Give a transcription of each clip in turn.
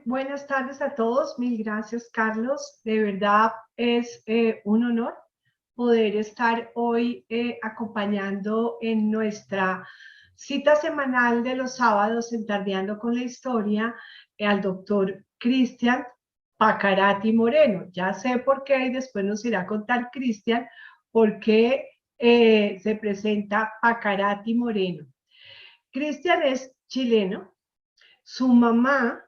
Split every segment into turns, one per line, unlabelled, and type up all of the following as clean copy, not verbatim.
buenas tardes a todos. Mil gracias, Carlos. De verdad es un honor poder estar hoy acompañando en nuestra cita semanal de los sábados en Tardeando con la Historia al doctor Cristian Pacarati Moreno. Ya sé por qué y después nos irá a contar Cristian por qué se presenta Pacarati Moreno. Cristian es chileno, su mamá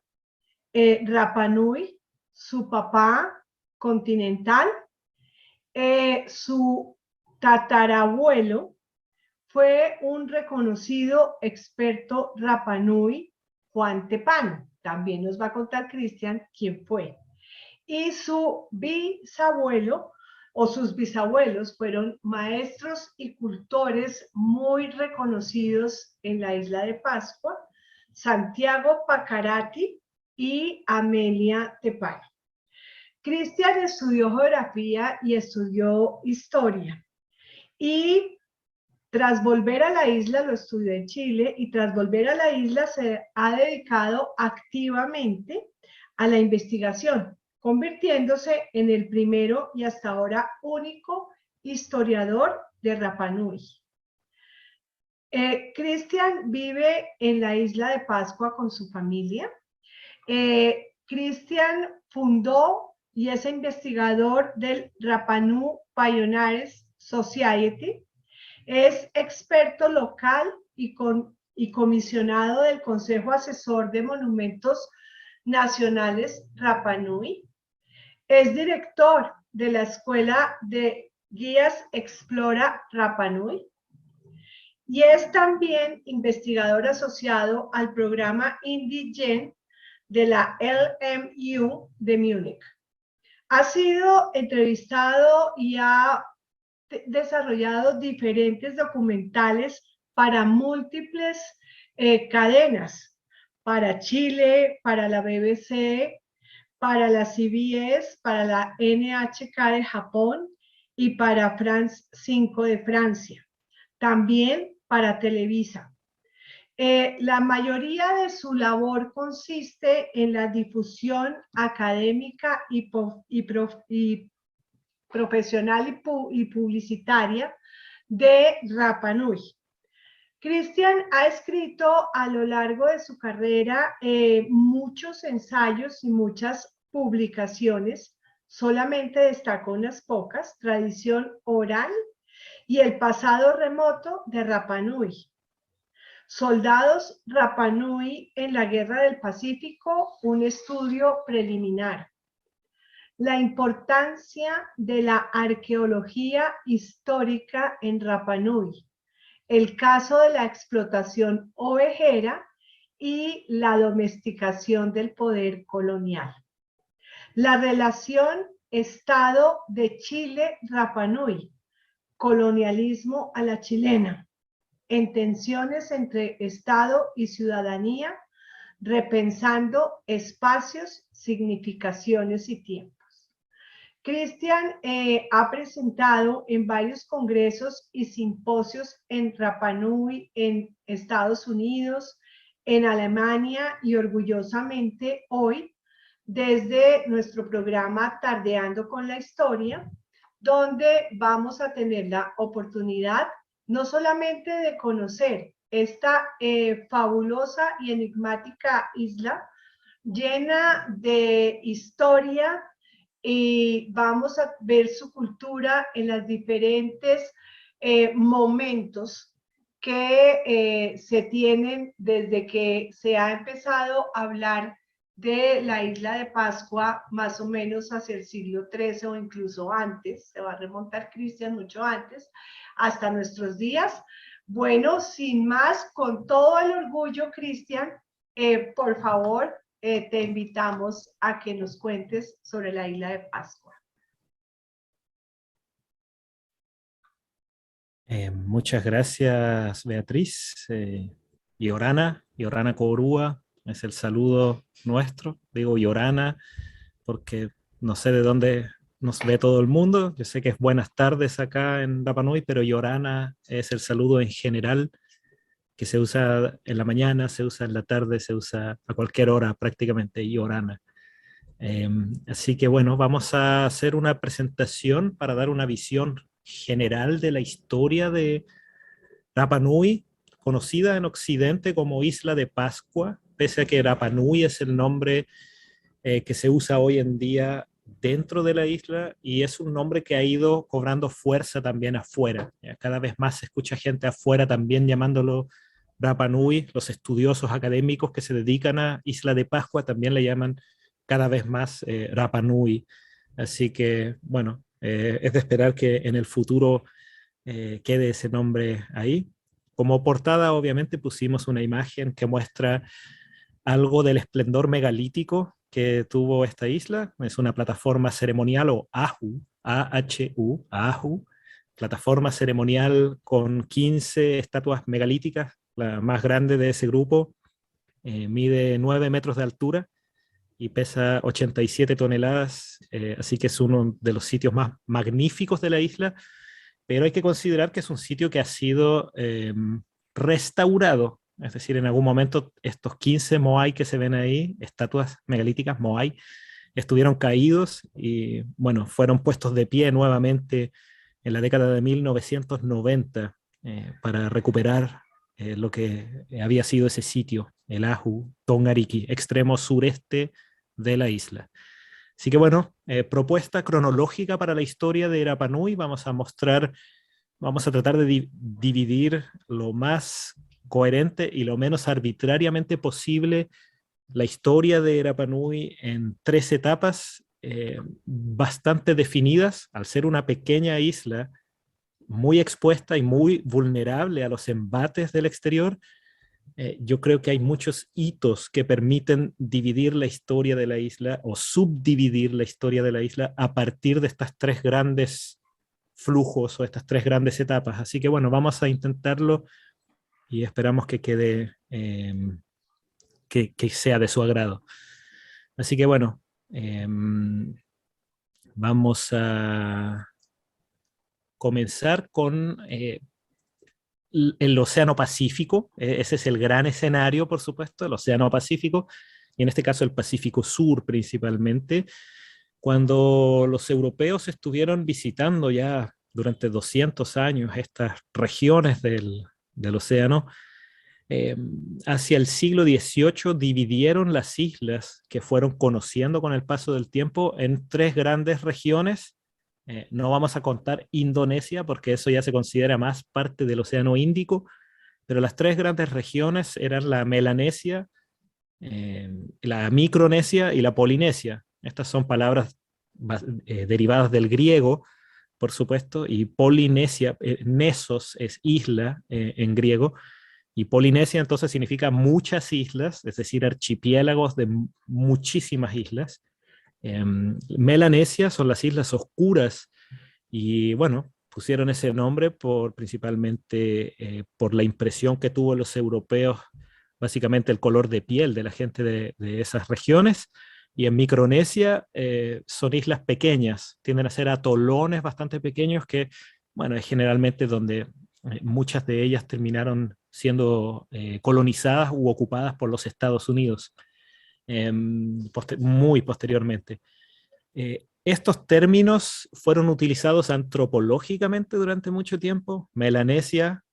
Rapa Nui, su papá continental, su tatarabuelo fue un reconocido experto Rapa Nui, Juan Tepano. También nos va a contar Cristian quién fue. Y su bisabuelo o sus bisabuelos fueron maestros y cultores muy reconocidos en la isla de Pascua, Santiago Pacarati y Amelia Tepano. Cristian estudió geografía y estudió historia. Y tras volver a la isla, lo estudió en Chile, y tras volver a la isla se ha dedicado activamente a la investigación, convirtiéndose en el primero y hasta ahora único historiador de Rapa Nui. Cristian vive en la isla de Pascua con su familia. Cristian fundó y es investigador del Rapa Nui Pioneers Society. Es experto local y comisionado del Consejo Asesor de Monumentos Nacionales Rapa Nui. Es director de la Escuela de Guías Explora Rapa Nui. Y es también investigador asociado al programa Indigen de la LMU de Múnich. Ha sido entrevistado y ha desarrollado diferentes documentales para múltiples cadenas, para Chile, para la BBC, para la CBS, para la NHK de Japón y para France 5 de Francia. También para Televisa. La mayoría de su labor consiste en la difusión académica y profesional y publicitaria de Rapa Nui. Cristian ha escrito a lo largo de su carrera muchos ensayos y muchas publicaciones. Solamente destaco unas pocas: Tradición oral y El pasado remoto de Rapa Nui, Soldados Rapa Nui en la Guerra del Pacífico, un estudio preliminar, La importancia de la arqueología histórica en Rapa Nui, el caso de la explotación ovejera y la domesticación del poder colonial, la relación Estado de Chile-Rapa Nui, colonialismo a la chilena, en tensiones entre Estado y ciudadanía, repensando espacios, significaciones y tiempos. Cristian ha presentado en varios congresos y simposios en Rapa Nui, en Estados Unidos, en Alemania y orgullosamente hoy desde nuestro programa Tardeando con la Historia, donde vamos a tener la oportunidad no solamente de conocer esta fabulosa y enigmática isla llena de historia, y vamos a ver su cultura en los diferentes momentos que se tienen desde que se ha empezado a hablar de la isla de Pascua, más o menos hacia el siglo XIII o incluso antes. Se va a remontar Cristian mucho antes, hasta nuestros días. Bueno, sin más, con todo el orgullo, Cristian, por favor, te invitamos a que nos cuentes sobre la isla de Pascua.
Muchas gracias, Beatriz. Yorana Korua es el saludo nuestro. Digo Yorana porque no sé de dónde nos ve todo el mundo. Yo sé que es buenas tardes acá en Rapa Nui, pero Yorana es el saludo en general que se usa en la mañana, se usa en la tarde, se usa a cualquier hora prácticamente, y Orana. Así que bueno, vamos a hacer una presentación para dar una visión general de la historia de Rapa Nui, conocida en Occidente como Isla de Pascua, pese a que Rapa Nui es el nombre que se usa hoy en día dentro de la isla, y es un nombre que ha ido cobrando fuerza también afuera. Cada vez más se escucha gente afuera también llamándolo Rapa Nui. Los estudiosos académicos que se dedican a Isla de Pascua también le llaman cada vez más Rapa Nui. Así que, bueno, es de esperar que en el futuro quede ese nombre ahí. Como portada, obviamente, pusimos una imagen que muestra algo del esplendor megalítico que tuvo esta isla. Es una plataforma ceremonial, o Ahu, A-H-U, Ahu, plataforma ceremonial con 15 estatuas megalíticas. La más grande de ese grupo mide 9 metros de altura y pesa 87 toneladas, así que es uno de los sitios más magníficos de la isla, pero hay que considerar que es un sitio que ha sido restaurado. Es decir, en algún momento estos 15 moai que se ven ahí, estatuas megalíticas moai, estuvieron caídos y, bueno, fueron puestos de pie nuevamente en la década de 1990 para recuperar lo que había sido ese sitio, el Ahu Tongariki, extremo sureste de la isla. Así que bueno, propuesta cronológica para la historia de Rapa Nui. Vamos a tratar de dividir lo más coherente y lo menos arbitrariamente posible la historia de Rapa Nui en 3 etapas bastante definidas. Al ser una pequeña isla muy expuesta y muy vulnerable a los embates del exterior, yo creo que hay muchos hitos que permiten dividir la historia de la isla o subdividir la historia de la isla a partir de estas 3 grandes flujos o estas 3 grandes etapas. Así que bueno, vamos a intentarlo y esperamos que quede, que sea de su agrado. Así que bueno, vamos a comenzar con el Océano Pacífico. Ese es el gran escenario, por supuesto, el Océano Pacífico, y en este caso el Pacífico Sur principalmente. Cuando los europeos estuvieron visitando ya durante 200 años estas regiones del océano, hacia el siglo XVIII dividieron las islas que fueron conociendo con el paso del tiempo en 3 grandes regiones. No vamos a contar Indonesia porque eso ya se considera más parte del Océano Índico, pero las 3 grandes regiones eran la Melanesia, la Micronesia y la Polinesia. Estas son palabras derivadas del griego, por supuesto, y Polinesia, Nesos es isla en griego, y Polinesia entonces significa muchas islas, es decir, archipiélagos de muchísimas islas. Melanesia son las islas oscuras, y bueno, pusieron ese nombre principalmente por la impresión que tuvo los europeos, básicamente el color de piel de la gente de esas regiones. Y en Micronesia son islas pequeñas, tienden a ser atolones bastante pequeños que, bueno, es generalmente donde muchas de ellas terminaron siendo colonizadas u ocupadas por los Estados Unidos muy posteriormente. Estos términos fueron utilizados antropológicamente durante mucho tiempo. Melanesia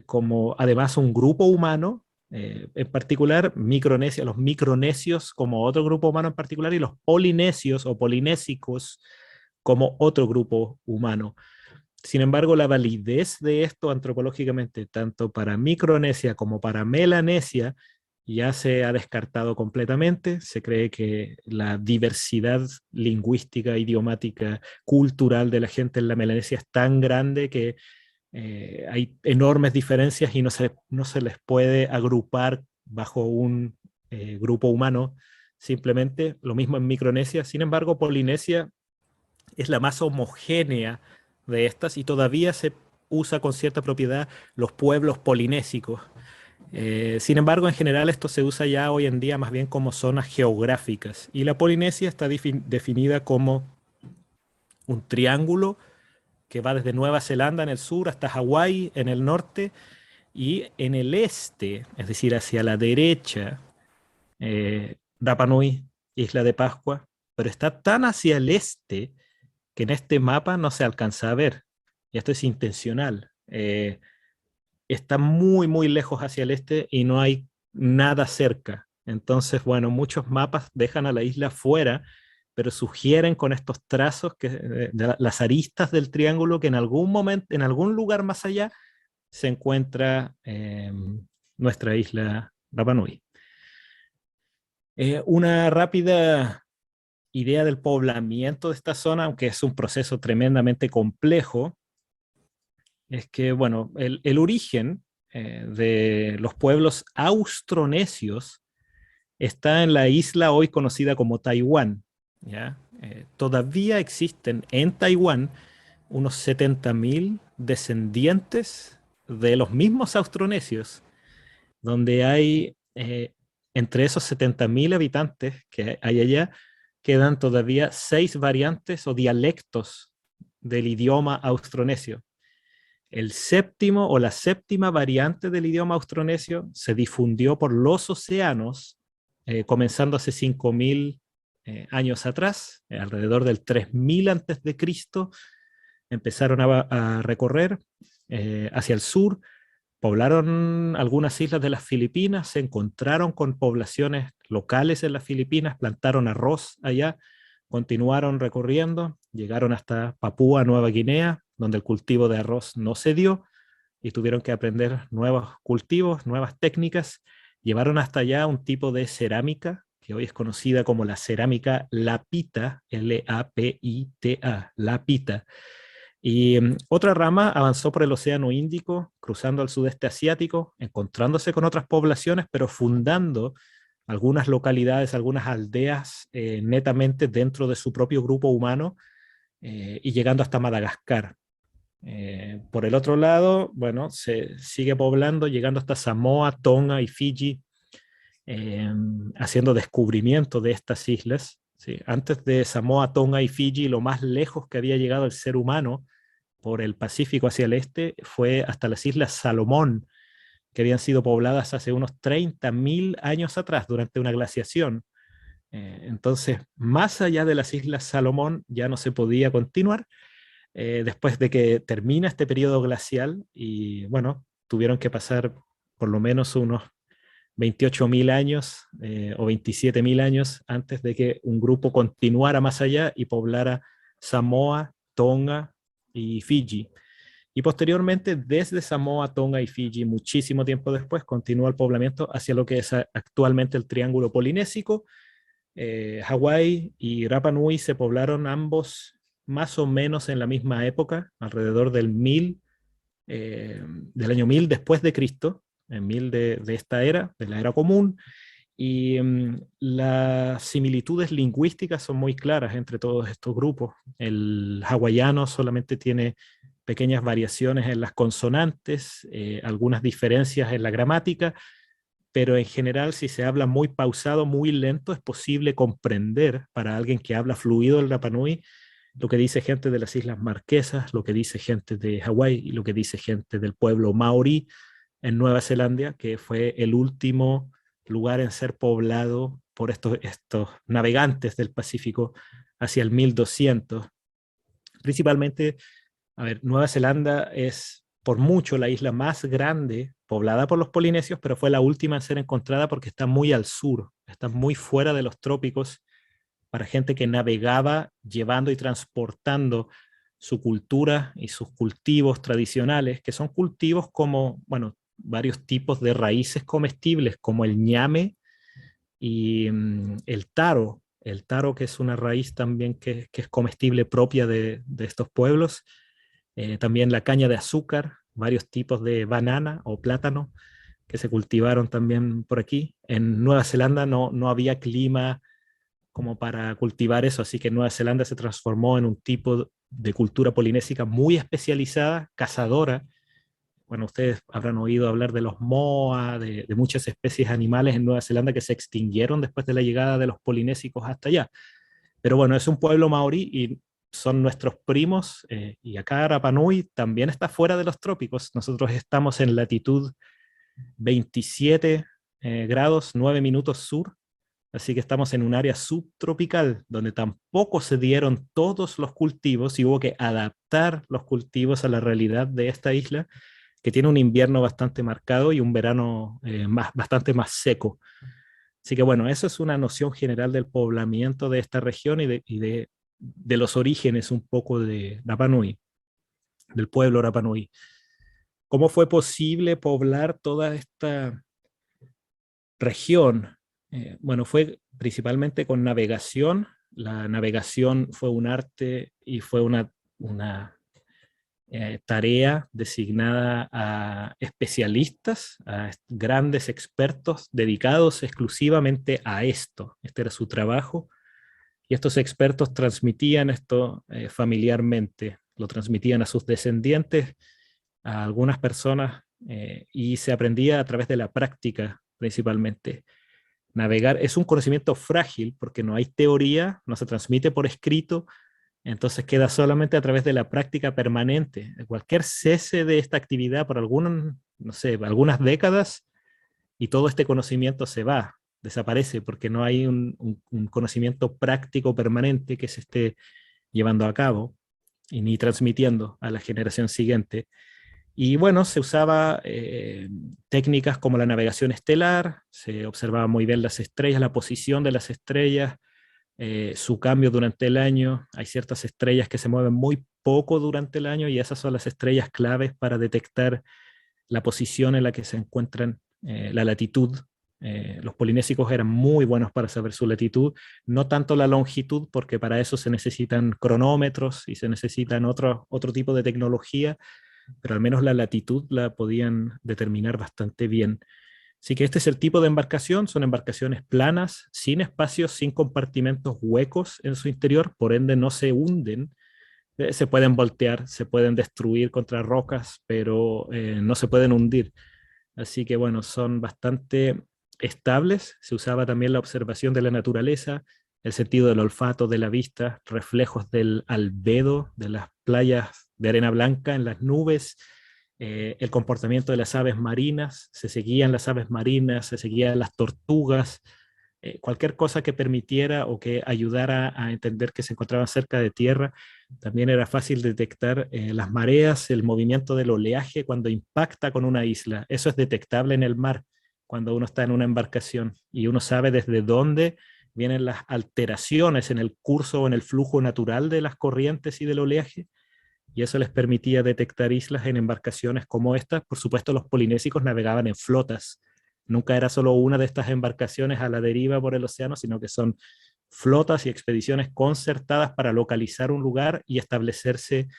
como además un grupo humano, en particular Micronesia, los micronesios como otro grupo humano en particular, y los polinesios o polinésicos como otro grupo humano. Sin embargo, la validez de esto antropológicamente, tanto para Micronesia como para Melanesia, ya se ha descartado completamente. Se cree que la diversidad lingüística, idiomática, cultural de la gente en la Melanesia es tan grande que hay enormes diferencias y no se les puede agrupar bajo un grupo humano. Simplemente lo mismo en Micronesia. Sin embargo, Polinesia es la más homogénea de estas y todavía se usa con cierta propiedad los pueblos polinésicos. Sin embargo, en general esto se usa ya hoy en día más bien como zonas geográficas, y la Polinesia está definida como un triángulo que va desde Nueva Zelanda en el sur hasta Hawái en el norte, Y en el este, es decir, hacia la derecha, Rapa Nui, Isla de Pascua, pero está tan hacia el este que en este mapa no se alcanza a ver. Y esto es intencional. Está muy, muy lejos hacia el este y no hay nada cerca. Entonces, bueno, muchos mapas dejan a la isla fuera, pero sugieren con estos trazos que las aristas del triángulo que en algún momento, en algún lugar más allá, se encuentra nuestra isla Rapa Nui. Una rápida idea del poblamiento de esta zona, aunque es un proceso tremendamente complejo, es que, bueno, el origen de los pueblos austronesios está en la isla hoy conocida como Taiwán. ¿Ya? Todavía existen en Taiwán unos 70.000 descendientes de los mismos austronesios, donde hay, entre esos 70.000 habitantes que hay allá, quedan todavía 6 variantes o dialectos del idioma austronesio. El séptimo o la séptima variante del idioma austronesio se difundió por los océanos, comenzando hace 5.000 años atrás, alrededor del 3.000 antes de Cristo, empezaron a recorrer hacia el sur, poblaron algunas islas de las Filipinas, se encontraron con poblaciones locales en las Filipinas, plantaron arroz allá, continuaron recorriendo, llegaron hasta Papúa Nueva Guinea, donde el cultivo de arroz no se dio y tuvieron que aprender nuevos cultivos, nuevas técnicas. Llevaron hasta allá un tipo de cerámica que hoy es conocida como la cerámica lapita, Lapita, lapita. Y otra rama avanzó por el Océano Índico, cruzando al sudeste asiático, encontrándose con otras poblaciones, pero fundando algunas localidades, algunas aldeas netamente dentro de su propio grupo humano y llegando hasta Madagascar. Por el otro lado, bueno, se sigue poblando, llegando hasta Samoa, Tonga y Fiji, eh, haciendo descubrimiento de estas islas. ¿Sí? Antes de Samoa, Tonga y Fiji, lo más lejos que había llegado el ser humano por el Pacífico hacia el este fue hasta las Islas Salomón, que habían sido pobladas hace unos 30.000 años atrás durante una glaciación. Entonces, más allá de las Islas Salomón ya no se podía continuar después de que termina este periodo glacial y bueno, tuvieron que pasar por lo menos unos 28.000 años o 27.000 años antes de que un grupo continuara más allá y poblara Samoa, Tonga y Fiji. Y posteriormente, desde Samoa, Tonga y Fiji, muchísimo tiempo después, continúa el poblamiento hacia lo que es actualmente el Triángulo Polinésico. Hawái y Rapa Nui se poblaron ambos más o menos en la misma época, alrededor del año 1000 después de Cristo, en 1000 de esta era, de la era común, y las similitudes lingüísticas son muy claras entre todos estos grupos. El hawaiano solamente tiene pequeñas variaciones en las consonantes, algunas diferencias en la gramática, pero en general si se habla muy pausado, muy lento, es posible comprender para alguien que habla fluido el Rapa Nui lo que dice gente de las Islas Marquesas, lo que dice gente de Hawái y lo que dice gente del pueblo maorí en Nueva Zelanda, que fue el último lugar en ser poblado por estos navegantes del Pacífico hacia el 1200. Principalmente, a ver, Nueva Zelanda es por mucho la isla más grande poblada por los polinesios, pero fue la última en ser encontrada porque está muy al sur, está muy fuera de los trópicos para gente que navegaba llevando y transportando su cultura y sus cultivos tradicionales, que son cultivos como, bueno, varios tipos de raíces comestibles, como el ñame y el taro que es una raíz también que es comestible propia de estos pueblos, también la caña de azúcar, varios tipos de banana o plátano que se cultivaron también por aquí. En Nueva Zelanda no había clima como para cultivar eso, así que Nueva Zelanda se transformó en un tipo de cultura polinésica muy especializada, cazadora. Bueno, ustedes habrán oído hablar de los moa, de muchas especies animales en Nueva Zelanda que se extinguieron después de la llegada de los polinésicos hasta allá. Pero bueno, es un pueblo maorí y son nuestros primos, y acá Rapa Nui también está fuera de los trópicos. Nosotros estamos en latitud 27 grados 9 minutos sur, así que estamos en un área subtropical donde tampoco se dieron todos los cultivos y hubo que adaptar los cultivos a la realidad de esta isla, que tiene un invierno bastante marcado y un verano bastante más seco. Así que bueno, eso es una noción general del poblamiento de esta región de los orígenes un poco de Rapa Nui, del pueblo Rapa Nui. ¿Cómo fue posible poblar toda esta región? Bueno, fue principalmente con navegación. La navegación fue un arte y fue una tarea designada a especialistas, a grandes expertos dedicados exclusivamente a esto. Este era su trabajo. Y estos expertos transmitían esto familiarmente, lo transmitían a sus descendientes, a algunas personas, y se aprendía a través de la práctica principalmente. Navegar es un conocimiento frágil porque no hay teoría, no se transmite por escrito, entonces queda solamente a través de la práctica permanente. Cualquier cese de esta actividad por no sé, algunas décadas y todo este conocimiento se va, desaparece porque no hay un conocimiento práctico permanente que se esté llevando a cabo y ni transmitiendo a la generación siguiente. Y bueno, se usaba técnicas como la navegación estelar, se observaba muy bien las estrellas, la posición de las estrellas, su cambio durante el año. Hay ciertas estrellas que se mueven muy poco durante el año y esas son las estrellas claves para detectar la posición en la que se encuentran, la latitud. Los polinésicos eran muy buenos para saber su latitud, no tanto la longitud, porque para eso se necesitan cronómetros y se necesitan otro tipo de tecnología, pero al menos la latitud la podían determinar bastante bien. Así que este es el tipo de embarcación, son embarcaciones planas, sin espacios, sin compartimentos huecos en su interior, por ende no se hunden, se pueden voltear, se pueden destruir contra rocas, pero no se pueden hundir. Así que bueno, son bastante estables. Se usaba también la observación de la naturaleza, el sentido del olfato, de la vista, reflejos del albedo, de las playas de arena blanca en las nubes, el comportamiento de las aves marinas, se seguían las aves marinas, se seguían las tortugas, cualquier cosa que permitiera o que ayudara a entender que se encontraban cerca de tierra. También era fácil detectar las mareas, el movimiento del oleaje cuando impacta con una isla. Eso es detectable en el mar cuando uno está en una embarcación y uno sabe desde dónde vienen las alteraciones en el curso o en el flujo natural de las corrientes y del oleaje. Y eso les permitía detectar islas en embarcaciones como estas. Por supuesto, los polinésicos navegaban en flotas. Nunca era solo una de estas embarcaciones a la deriva por el océano, sino que son flotas y expediciones concertadas para localizar un lugar y establecerse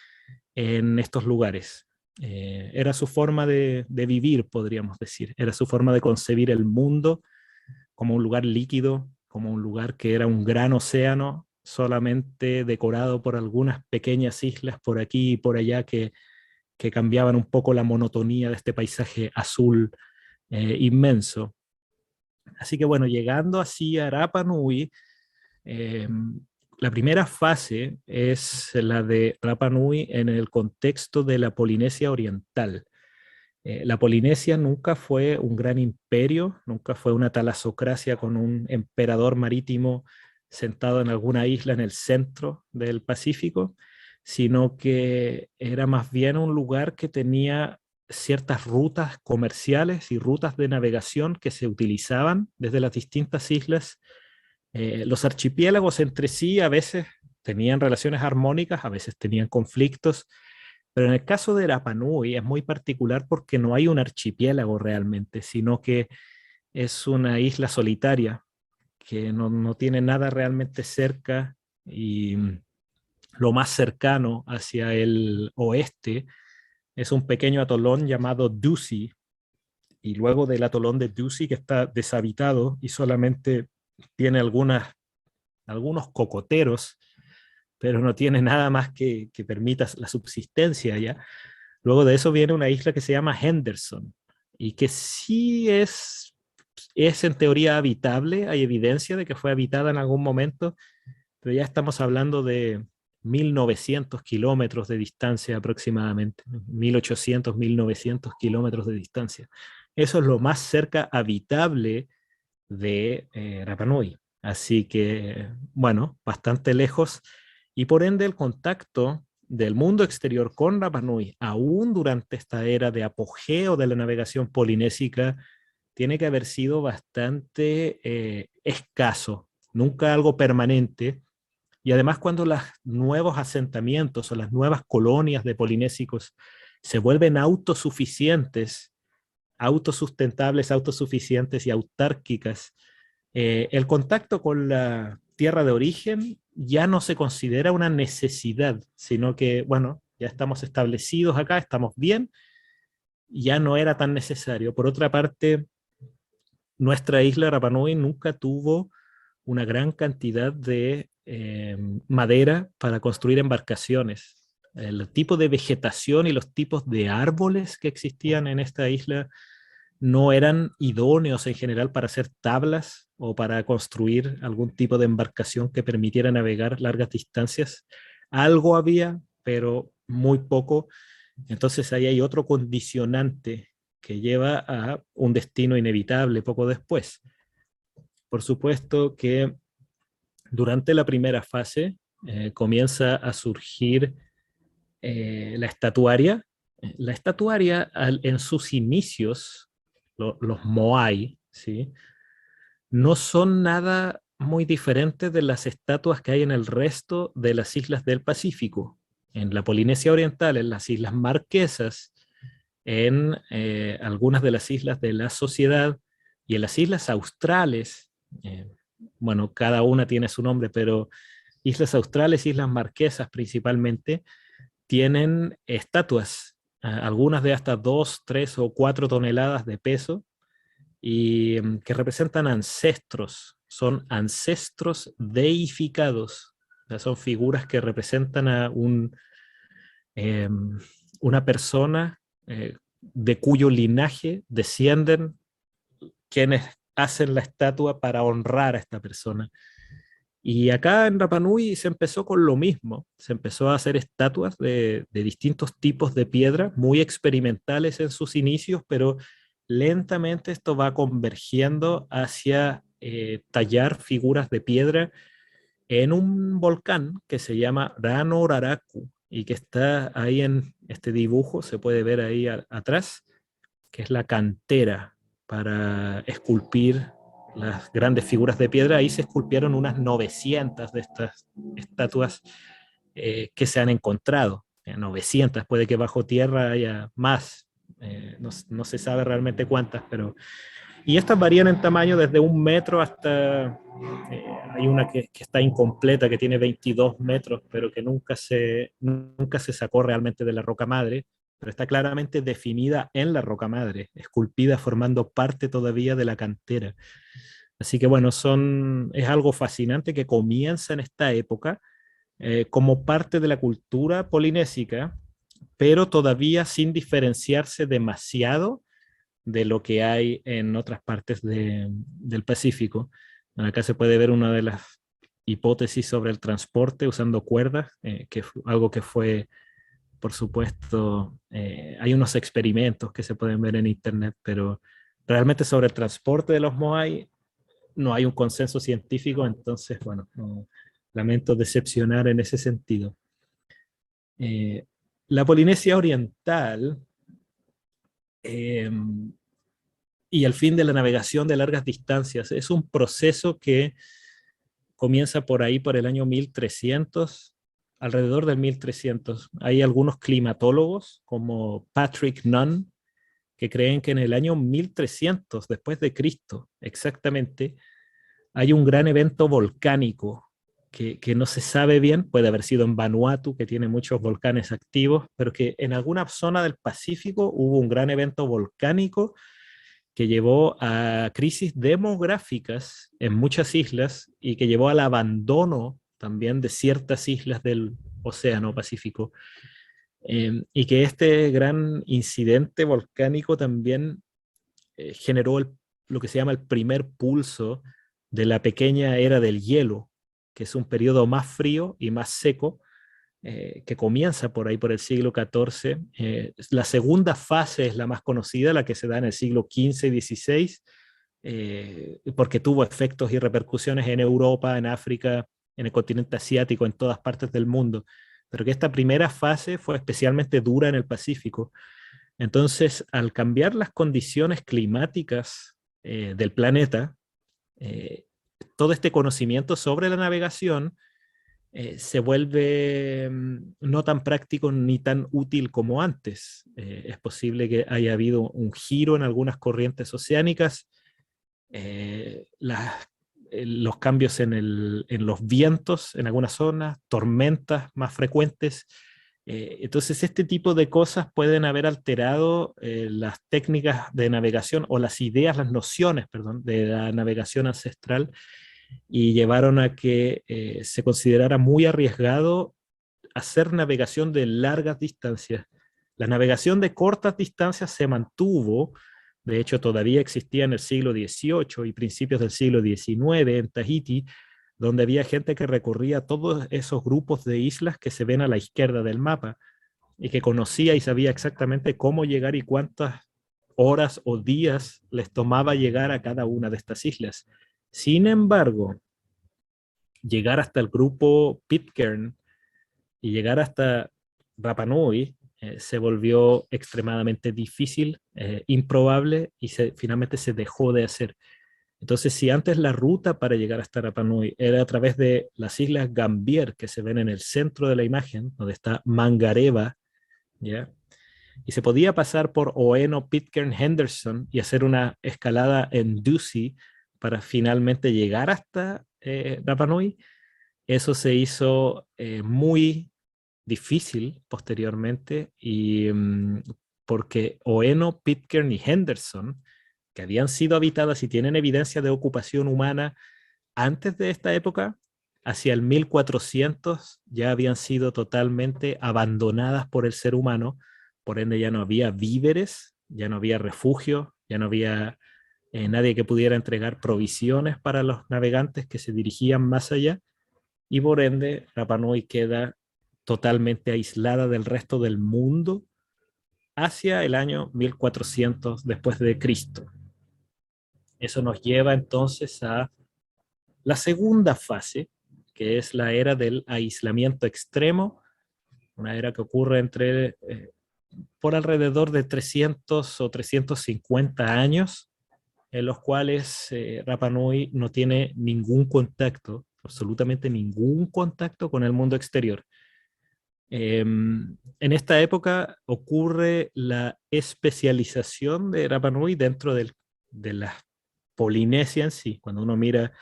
en estos lugares. Era su forma de vivir, podríamos decir. Era su forma de concebir el mundo como un lugar líquido, como un lugar que era un gran océano, solamente decorado por algunas pequeñas islas por aquí y por allá que cambiaban un poco la monotonía de este paisaje azul inmenso. Así que bueno, llegando así a Rapa Nui, eh, la primera fase es la de Rapa Nui en el contexto de la Polinesia Oriental. La Polinesia nunca fue un gran imperio, nunca fue una talasocracia con un emperador marítimo sentado en alguna isla en el centro del Pacífico, sino que era más bien un lugar que tenía ciertas rutas comerciales y rutas de navegación que se utilizaban desde las distintas islas. Los archipiélagos entre sí a veces tenían relaciones armónicas, a veces tenían conflictos, pero en el caso de Rapa Nui es muy particular porque no hay un archipiélago realmente, sino que es una isla solitaria que no tiene nada realmente cerca y lo más cercano hacia el oeste es un pequeño atolón llamado Ducie, y luego del atolón de Ducie, que está deshabitado y solamente tiene algunos cocoteros, pero no tiene nada más que permita la subsistencia ya. Luego de eso viene una isla que se llama Henderson y que sí es en teoría habitable, hay evidencia de que fue habitada en algún momento, pero ya estamos hablando de 1900 kilómetros de distancia aproximadamente, 1800, 1900 kilómetros de distancia. Eso es lo más cerca habitable de Rapa Nui. Así que, bueno, bastante lejos, y por ende el contacto del mundo exterior con Rapa Nui, aún durante esta era de apogeo de la navegación polinésica, tiene que haber sido bastante escaso, nunca algo permanente. Y además, cuando los nuevos asentamientos o las nuevas colonias de polinésicos se vuelven autosuficientes, autosustentables, autosuficientes y autárquicas, el contacto con la tierra de origen ya no se considera una necesidad, sino que, bueno, ya estamos establecidos acá, estamos bien, ya no era tan necesario. Por otra parte, nuestra isla Rapa Nui nunca tuvo una gran cantidad de madera para construir embarcaciones. El tipo de vegetación y los tipos de árboles que existían en esta isla no eran idóneos en general para hacer tablas o para construir algún tipo de embarcación que permitiera navegar largas distancias. Algo había, pero muy poco. Entonces ahí hay otro condicionante que lleva a un destino inevitable poco después. Por supuesto que durante la primera fase comienza a surgir la estatuaria. La estatuaria en sus inicios, los Moai, ¿sí? No son nada muy diferentes de las estatuas que hay en el resto de las islas del Pacífico. En la Polinesia Oriental, en las Islas Marquesas, en algunas de las islas de la Sociedad y en las islas australes, eh, bueno, cada una tiene su nombre, pero islas australes, islas marquesas principalmente, tienen estatuas, algunas de hasta 2, 3 o 4 toneladas de peso, y que representan ancestros, son ancestros deificados, o sea, son figuras que representan a eh, una persona de cuyo linaje descienden quienes hacen la estatua para honrar a esta persona. Y acá en Rapa Nui se empezó con lo mismo, se empezó a hacer estatuas de distintos tipos de piedra, muy experimentales en sus inicios, pero lentamente esto va convergiendo hacia tallar figuras de piedra en un volcán que se llama Ranoraraku y que está ahí en este dibujo, se puede ver ahí atrás, que es la cantera para esculpir las grandes figuras de piedra. Ahí se esculpieron unas 900 de estas estatuas que se han encontrado. 900, puede que bajo tierra haya más, no se sabe realmente cuántas, pero... Y estas varían en tamaño desde 1 metro hasta... hay una que está incompleta, que tiene 22 metros, pero que nunca se sacó realmente de la roca madre, pero está claramente definida en la roca madre, esculpida formando parte todavía de la cantera. Así que bueno, es algo fascinante que comienza en esta época como parte de la cultura polinésica, pero todavía sin diferenciarse demasiado de lo que hay en otras partes del Pacífico. Acá se puede ver una de las hipótesis sobre el transporte usando cuerdas, que fue algo que fue, por supuesto, hay unos experimentos que se pueden ver en internet, pero realmente sobre el transporte de los Moai no hay un consenso científico, entonces, bueno, lamento decepcionar en ese sentido. La Polinesia Oriental y el fin de la navegación de largas distancias es un proceso que comienza por ahí, por el año 1300, alrededor del 1300. Hay algunos climatólogos como Patrick Nunn que creen que en el año 1300 después de Cristo, exactamente, hay un gran evento volcánico que no se sabe bien, puede haber sido en Vanuatu, que tiene muchos volcanes activos, pero que en alguna zona del Pacífico hubo un gran evento volcánico que llevó a crisis demográficas en muchas islas y que llevó al abandono también de ciertas islas del Océano Pacífico. Y que este gran incidente volcánico también generó lo que se llama el primer pulso de la pequeña era del hielo, que es un periodo más frío y más seco, que comienza por ahí por el siglo XIV. La segunda fase es la más conocida, la que se da en el siglo XV y XVI, porque tuvo efectos y repercusiones en Europa, en África, en el continente asiático, en todas partes del mundo, pero que esta primera fase fue especialmente dura en el Pacífico. Entonces, al cambiar las condiciones climáticas del planeta, eh, todo este conocimiento sobre la navegación se vuelve no tan práctico ni tan útil como antes. Es posible que haya habido un giro en algunas corrientes oceánicas, los cambios en los vientos en algunas zonas, tormentas más frecuentes. Entonces, este tipo de cosas pueden haber alterado las técnicas de navegación o las ideas, las nociones, perdón, de la navegación ancestral, y llevaron a que se considerara muy arriesgado hacer navegación de largas distancias. La navegación de cortas distancias se mantuvo, de hecho todavía existía en el siglo XVIII y principios del siglo XIX en Tahití, donde había gente que recorría todos esos grupos de islas que se ven a la izquierda del mapa y que conocía y sabía exactamente cómo llegar y cuántas horas o días les tomaba llegar a cada una de estas islas. Sin embargo, llegar hasta el grupo Pitcairn y llegar hasta Rapa Nui se volvió extremadamente difícil, improbable, y finalmente se dejó de hacer. Entonces, si antes la ruta para llegar hasta Rapa Nui era a través de las islas Gambier, que se ven en el centro de la imagen, donde está Mangareva, ¿ya? Y se podía pasar por Oeno, Pitcairn, Henderson y hacer una escalada en Ducie para finalmente llegar hasta Rapa Nui. Eso se hizo muy difícil posteriormente, y porque Oeno, Pitcairn y Henderson, que habían sido habitadas y tienen evidencia de ocupación humana antes de esta época, hacia el 1400 ya habían sido totalmente abandonadas por el ser humano, por ende ya no había víveres, ya no había refugio, ya no había nadie que pudiera entregar provisiones para los navegantes que se dirigían más allá, y por ende Rapa Nui queda totalmente aislada del resto del mundo hacia el año 1400 después de Cristo. Eso nos lleva entonces a la segunda fase, que es la era del aislamiento extremo, una era que ocurre por alrededor de 300 o 350 años, en los cuales Rapa Nui no tiene ningún contacto, absolutamente ningún contacto con el mundo exterior. En esta época ocurre la especialización de Rapa Nui dentro de la Polinesia en sí. Cuando uno mira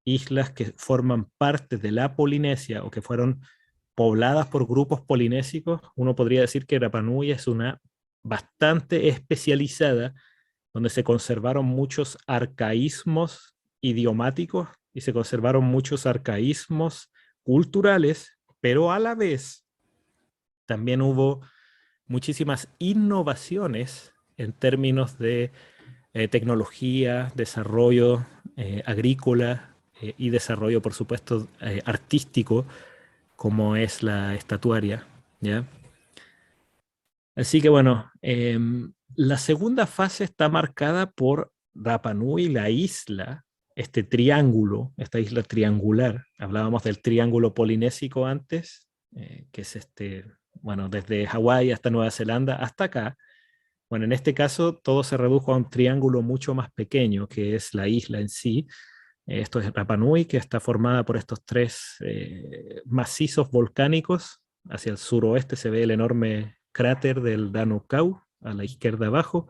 islas que forman parte de la Polinesia o que fueron pobladas por grupos polinésicos, uno podría decir que Rapa Nui es una bastante especializada, donde se conservaron muchos arcaísmos idiomáticos y se conservaron muchos arcaísmos culturales, pero a la vez también hubo muchísimas innovaciones en términos de tecnología, desarrollo agrícola y desarrollo, por supuesto, artístico, como es la estatuaria, ¿ya? Así que bueno, la segunda fase está marcada por Rapa Nui, la isla, este triángulo, esta isla triangular. Hablábamos del triángulo polinésico antes, que es bueno, desde Hawái hasta Nueva Zelanda hasta acá. Bueno, en este caso todo se redujo a un triángulo mucho más pequeño, que es la isla en sí. Esto es Rapa Nui, que está formada por estos tres macizos volcánicos. Hacia el suroeste se ve el enorme cráter del Danu Kau, a la izquierda abajo.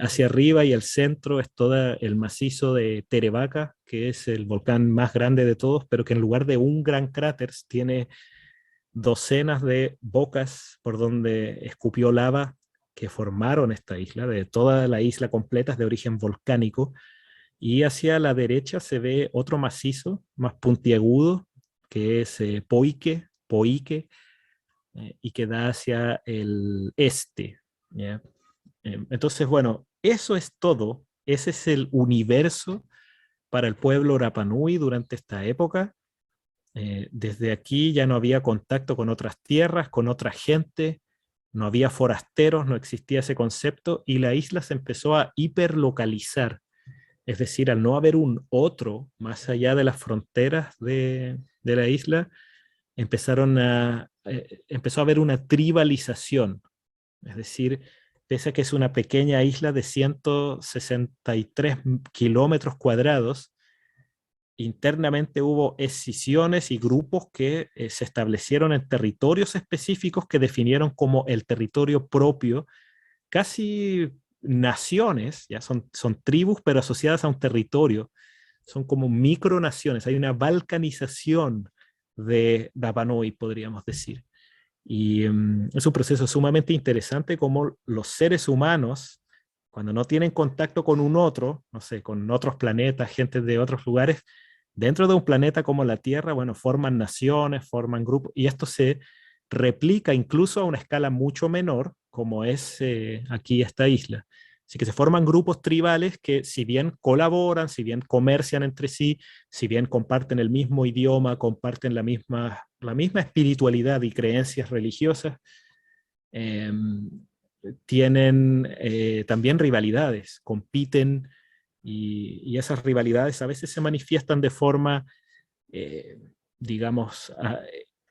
Hacia arriba y al centro es todo el macizo de Terebaka, que es el volcán más grande de todos, pero que en lugar de un gran cráter tiene docenas de bocas por donde escupió lava que formaron esta isla. De toda la isla completa es de origen volcánico. Y hacia la derecha se ve otro macizo más puntiagudo, que es Poike, y que da hacia el este, ¿ya? Entonces, bueno, eso es todo. Ese es el universo para el pueblo Rapa Nui durante esta época. Desde aquí ya no había contacto con otras tierras, con otra gente, no había forasteros, no existía ese concepto y la isla se empezó a hiperlocalizar. Es decir, al no haber un otro más allá de las fronteras de la isla, empezó a haber una tribalización. Es decir, pese a que es una pequeña isla de 163 kilómetros cuadrados, internamente hubo escisiones y grupos que se establecieron en territorios específicos que definieron como el territorio propio, casi naciones, ya son tribus, pero asociadas a un territorio, son como micronaciones, hay una balcanización de Rapa Nui, podríamos decir. Y es un proceso sumamente interesante como los seres humanos, cuando no tienen contacto con un otro, no sé, con otros planetas, gente de otros lugares, dentro de un planeta como la Tierra, bueno, forman naciones, forman grupos, y esto se replica incluso a una escala mucho menor, como es aquí esta isla. Así que se forman grupos tribales que si bien colaboran, si bien comercian entre sí, si bien comparten el mismo idioma, comparten la misma espiritualidad y creencias religiosas, eh, tienen también rivalidades, compiten y esas rivalidades a veces se manifiestan de forma, eh, digamos,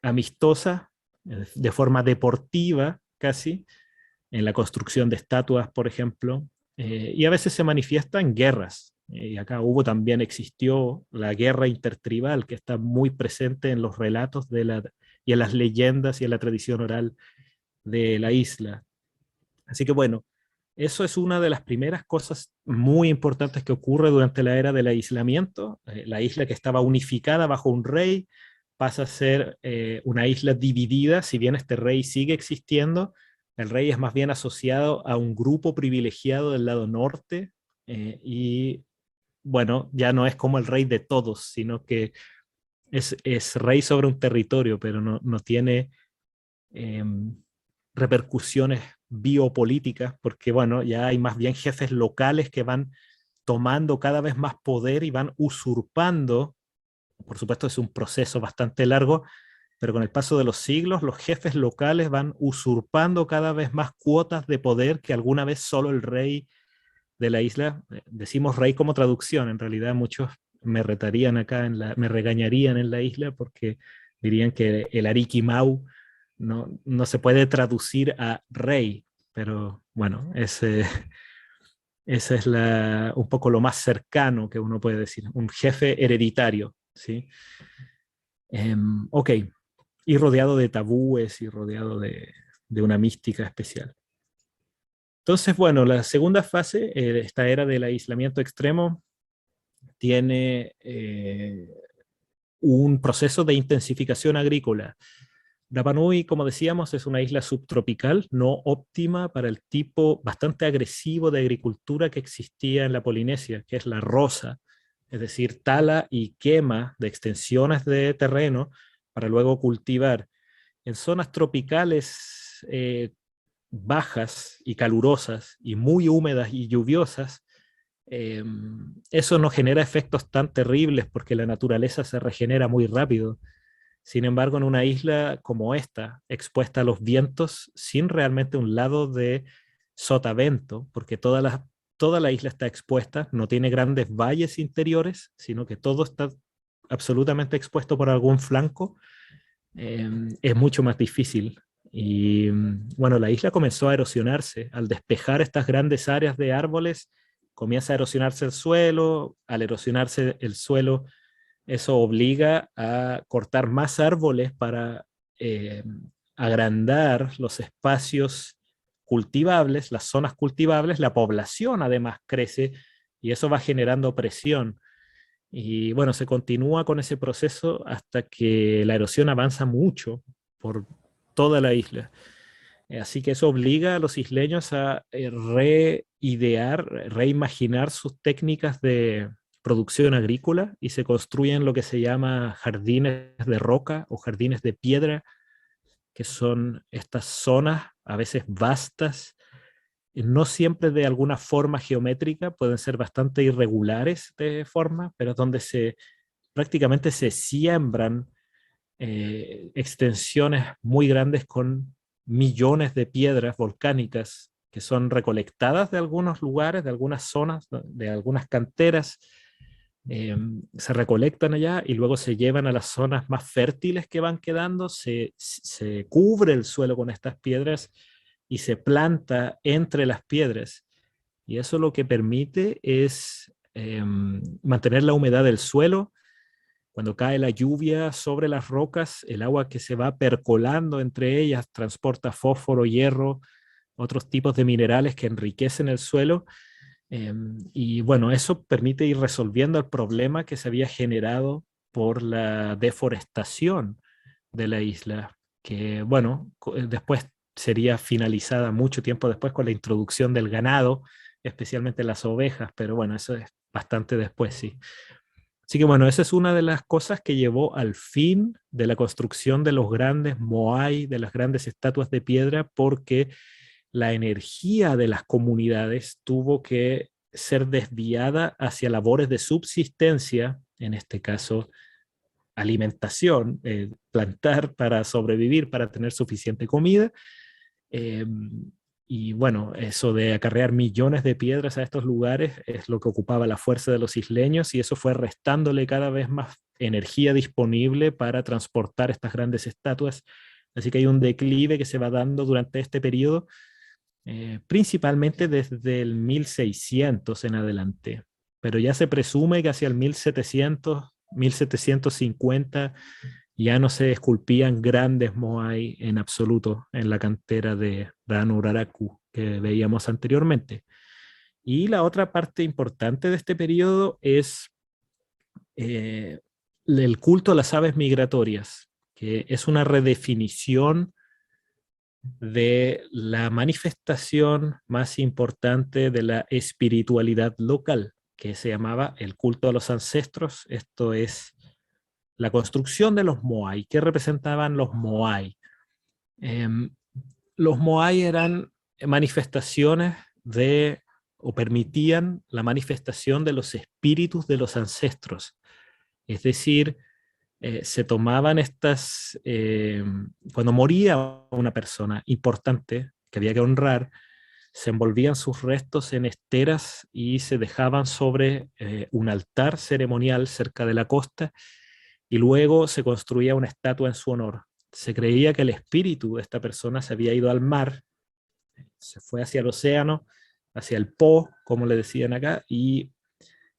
amistosa, de forma deportiva casi, en la construcción de estatuas, por ejemplo, y a veces se manifiesta en guerras. Y acá existió la guerra intertribal que está muy presente en los relatos y en las leyendas y en la tradición oral de la isla. Así que bueno, eso es una de las primeras cosas muy importantes que ocurre durante la era del aislamiento. La isla que estaba unificada bajo un rey pasa a ser una isla dividida, si bien este rey sigue existiendo, el rey es más bien asociado a un grupo privilegiado del lado norte y bueno, ya no es como el rey de todos, sino que es rey sobre un territorio, pero no tiene eh, repercusiones biopolíticas, porque bueno, ya hay más bien jefes locales que van tomando cada vez más poder y van usurpando. Por supuesto es un proceso bastante largo, pero con el paso de los siglos los jefes locales van usurpando cada vez más cuotas de poder que alguna vez solo el rey de la isla, decimos rey como traducción, en realidad muchos me retarían acá, me regañarían en la isla porque dirían que el Ariquimau no se puede traducir a rey, pero bueno, ese es un poco lo más cercano que uno puede decir, un jefe hereditario, ¿sí? Ok, y rodeado de tabúes y rodeado de una mística especial. Entonces, bueno, la segunda fase, esta era del aislamiento extremo, tiene un proceso de intensificación agrícola. Rapa Nui, como decíamos, es una isla subtropical, no óptima para el tipo bastante agresivo de agricultura que existía en la Polinesia, que es la rosa, es decir, tala y quema de extensiones de terreno para luego cultivar. En zonas tropicales bajas y calurosas y muy húmedas y lluviosas, eh, eso no genera efectos tan terribles porque la naturaleza se regenera muy rápido. Sin embargo, en una isla como esta, expuesta a los vientos, sin realmente un lado de sotavento, porque toda la isla está expuesta, no tiene grandes valles interiores, sino que todo está absolutamente expuesto por algún flanco, es mucho más difícil. Y bueno, la isla comenzó a erosionarse. Al despejar estas grandes áreas de árboles, comienza a erosionarse el suelo. Al erosionarse el suelo, eso obliga a cortar más árboles para eh, agrandar los espacios cultivables, las zonas cultivables. La población además crece y eso va generando presión. Y bueno, se continúa con ese proceso hasta que la erosión avanza mucho por toda la isla. Así que eso obliga a los isleños a reidear, reimaginar sus técnicas de producción agrícola y se construyen lo que se llama jardines de roca o jardines de piedra, que son estas zonas a veces vastas, no siempre de alguna forma geométrica, pueden ser bastante irregulares de forma, pero donde prácticamente se siembran extensiones muy grandes con millones de piedras volcánicas que son recolectadas de algunos lugares, de algunas zonas, de algunas canteras, se recolectan allá y luego se llevan a las zonas más fértiles que van quedando, se cubre el suelo con estas piedras y se planta entre las piedras. Y eso lo que permite es mantener la humedad del suelo. Cuando cae la lluvia sobre las rocas, el agua que se va percolando entre ellas transporta fósforo, hierro, otros tipos de minerales que enriquecen el suelo. Y bueno, eso permite ir resolviendo el problema que se había generado por la deforestación de la isla, que bueno, después sería finalizada mucho tiempo después con la introducción del ganado, especialmente las ovejas, pero bueno, eso es bastante después, sí. Así que bueno, esa es una de las cosas que llevó al fin de la construcción de los grandes moai, de las grandes estatuas de piedra, porque la energía de las comunidades tuvo que ser desviada hacia labores de subsistencia, en este caso alimentación, plantar para sobrevivir, para tener suficiente comida. Eh, y bueno, eso de acarrear millones de piedras a estos lugares es lo que ocupaba la fuerza de los isleños y eso fue restándole cada vez más energía disponible para transportar estas grandes estatuas. Así que hay un declive que se va dando durante este periodo, principalmente desde el 1600 en adelante. Pero ya se presume que hacia el 1700, 1750 ya no se esculpían grandes moai en absoluto en la cantera de Rano Uraraku que veíamos anteriormente. Y la otra parte importante de este periodo es el culto a las aves migratorias, que es una redefinición de la manifestación más importante de la espiritualidad local, que se llamaba el culto a los ancestros. Esto es la construcción de los moai. ¿Qué representaban los moai? Eh, los moai eran manifestaciones de, o permitían la manifestación de los espíritus de los ancestros. Es decir, se tomaban estas, cuando moría una persona importante que había que honrar, se envolvían sus restos en esteras y se dejaban sobre un altar ceremonial cerca de la costa y luego se construía una estatua en su honor. Se creía que el espíritu de esta persona se había ido al mar, se fue hacia el océano, hacia el Po, como le decían acá, y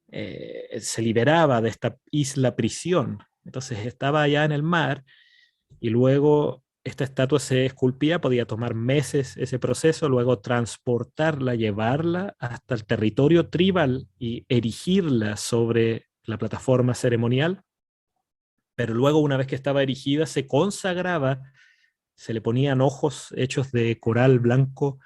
se liberaba de esta isla prisión. Entonces estaba allá en el mar y luego esta estatua se esculpía, podía tomar meses ese proceso, luego transportarla, llevarla hasta el territorio tribal y erigirla sobre la plataforma ceremonial, pero luego una vez que estaba erigida se consagraba, se le ponían ojos hechos de coral blanco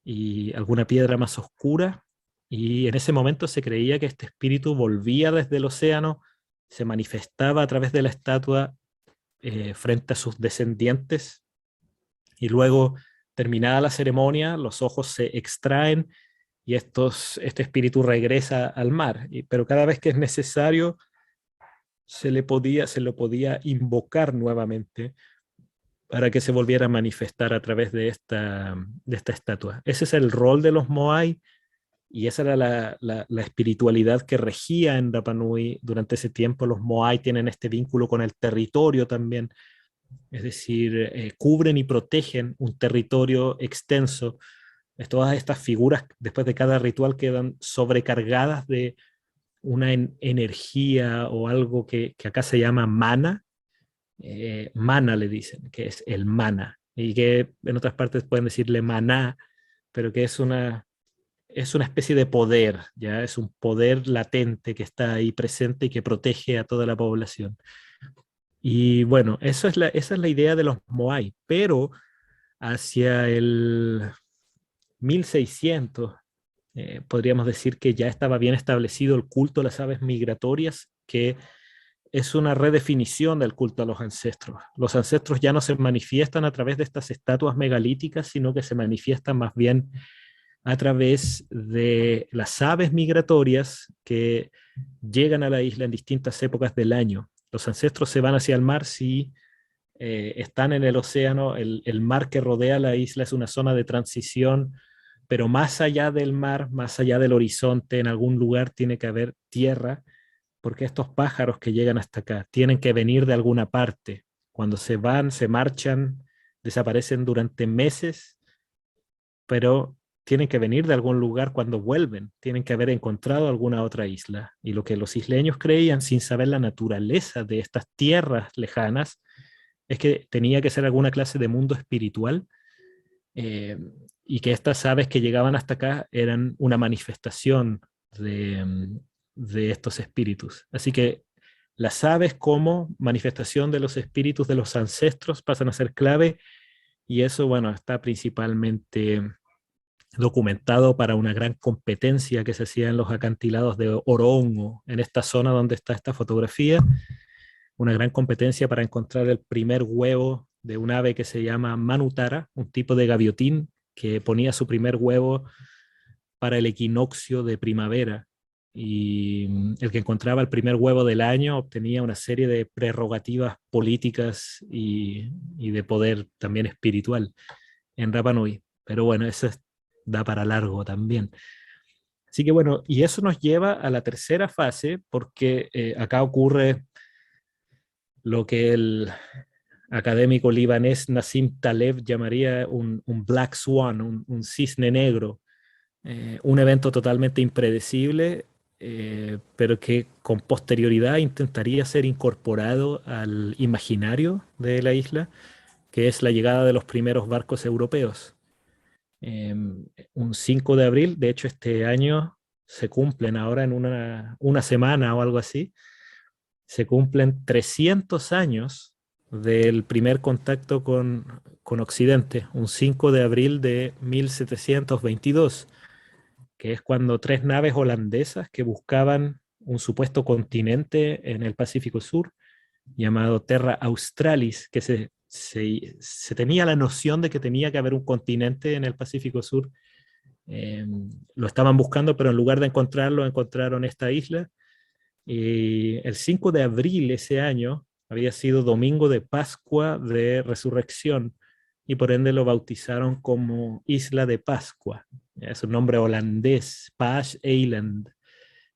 y alguna piedra más oscura, y en ese momento se creía que este espíritu volvía desde el océano, se manifestaba a través de la estatua frente a sus descendientes, y luego, terminada la ceremonia, los ojos se extraen y este espíritu regresa al mar. Pero cada vez que es necesario, se lo podía invocar nuevamente para que se volviera a manifestar a través de esta estatua. Ese es el rol de los Moai y esa era la espiritualidad que regía en Rapa Nui durante ese tiempo. Los Moai tienen este vínculo con el territorio también, es decir, cubren y protegen un territorio extenso. Todas estas figuras después de cada ritual quedan sobrecargadas de una energía o algo que acá se llama mana. Mana le dicen, que es el mana, y que en otras partes pueden decirle maná, pero que es una especie de poder, ya es un poder latente que está ahí presente y que protege a toda la población. Y bueno, esa es la idea de los Moai, pero hacia el 1600 podríamos decir que ya estaba bien establecido el culto a las aves migratorias, que es una redefinición del culto a los ancestros. Los ancestros ya no se manifiestan a través de estas estatuas megalíticas, sino que se manifiestan más bien a través de las aves migratorias que llegan a la isla en distintas épocas del año. Los ancestros se van hacia el mar si están en el océano. El mar que rodea la isla es una zona de transición, pero más allá del mar, más allá del horizonte, en algún lugar tiene que haber tierra, porque estos pájaros que llegan hasta acá tienen que venir de alguna parte. Cuando se van, se marchan, desaparecen durante meses, pero tienen que venir de algún lugar cuando vuelven, tienen que haber encontrado alguna otra isla. Y lo que los isleños creían, sin saber la naturaleza de estas tierras lejanas, es que tenía que ser alguna clase de mundo espiritual, eh, y que estas aves que llegaban hasta acá eran una manifestación de estos espíritus. Así que las aves como manifestación de los espíritus de los ancestros pasan a ser clave, y eso, bueno, está principalmente documentado para una gran competencia que se hacía en los acantilados de Orongo, en esta zona donde está esta fotografía, una gran competencia para encontrar el primer huevo de un ave que se llama manutara, un tipo de gaviotín que ponía su primer huevo para el equinoccio de primavera. Y el que encontraba el primer huevo del año obtenía una serie de prerrogativas políticas y de poder también espiritual en Rapa Nui. Pero bueno, da para largo también. Así que bueno, y eso nos lleva a la tercera fase, porque acá ocurre lo que el académico libanés Nassim Taleb llamaría un Black Swan, un cisne negro, un evento totalmente impredecible, pero que con posterioridad intentaría ser incorporado al imaginario de la isla, que es la llegada de los primeros barcos europeos. Eh, un 5 de abril, de hecho este año se cumplen ahora en una semana o algo así, se cumplen 300 años del primer contacto con Occidente, un 5 de abril de 1722, que es cuando tres naves holandesas que buscaban un supuesto continente en el Pacífico Sur, llamado Terra Australis, que se tenía la noción de que tenía que haber un continente en el Pacífico Sur. Lo estaban buscando, pero en lugar de encontrarlo, encontraron esta isla. Y el 5 de abril ese año había sido domingo de Pascua de Resurrección, y por ende lo bautizaron como Isla de Pascua. Es un nombre holandés, Paas Eiland.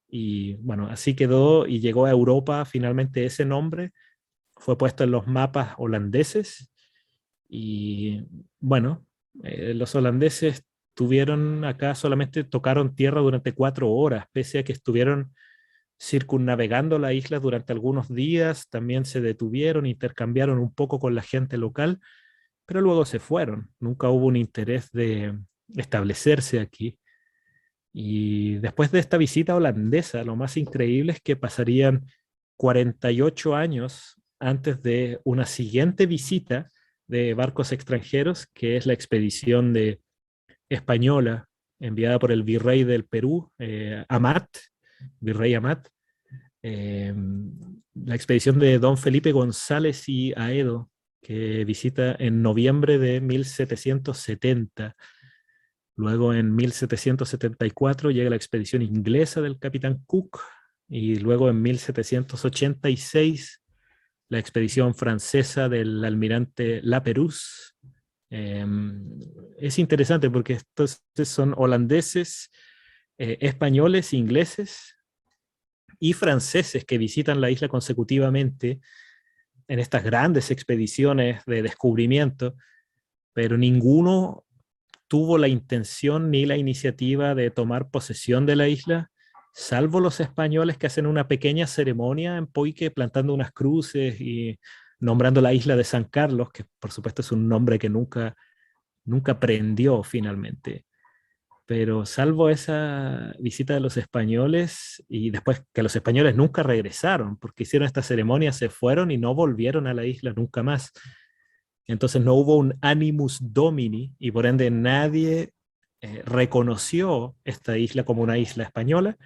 Y bueno, así quedó y llegó a Europa finalmente ese nombre. Fue puesto en los mapas holandeses y bueno, los holandeses tuvieron acá, solamente tocaron tierra durante 4 horas, pese a que estuvieron circunnavegando la isla durante algunos días. También se detuvieron, intercambiaron un poco con la gente local, pero luego se fueron. Nunca hubo un interés de establecerse aquí. Y después de esta visita holandesa, lo más increíble es que pasarían 48 años antes de una siguiente visita de barcos extranjeros, que es la expedición española enviada por el virrey del Perú, Amat, virrey Amat, eh, la expedición de don Felipe González y Aedo, que visita en noviembre de 1770. Luego en 1774 llega la expedición inglesa del capitán Cook, y luego en 1786 la expedición francesa del almirante Lapérouse. Eh, es interesante porque estos son holandeses, españoles, ingleses y franceses que visitan la isla consecutivamente en estas grandes expediciones de descubrimiento, pero ninguno tuvo la intención ni la iniciativa de tomar posesión de la isla, salvo los españoles, que hacen una pequeña ceremonia en Poique plantando unas cruces y nombrando la isla de San Carlos, que por supuesto es un nombre que nunca prendió finalmente. Pero salvo esa visita de los españoles, y después que los españoles nunca regresaron, porque hicieron esta ceremonia, se fueron y no volvieron a la isla nunca más. Entonces no hubo un animus domini, y por ende nadie reconoció esta isla como una isla española.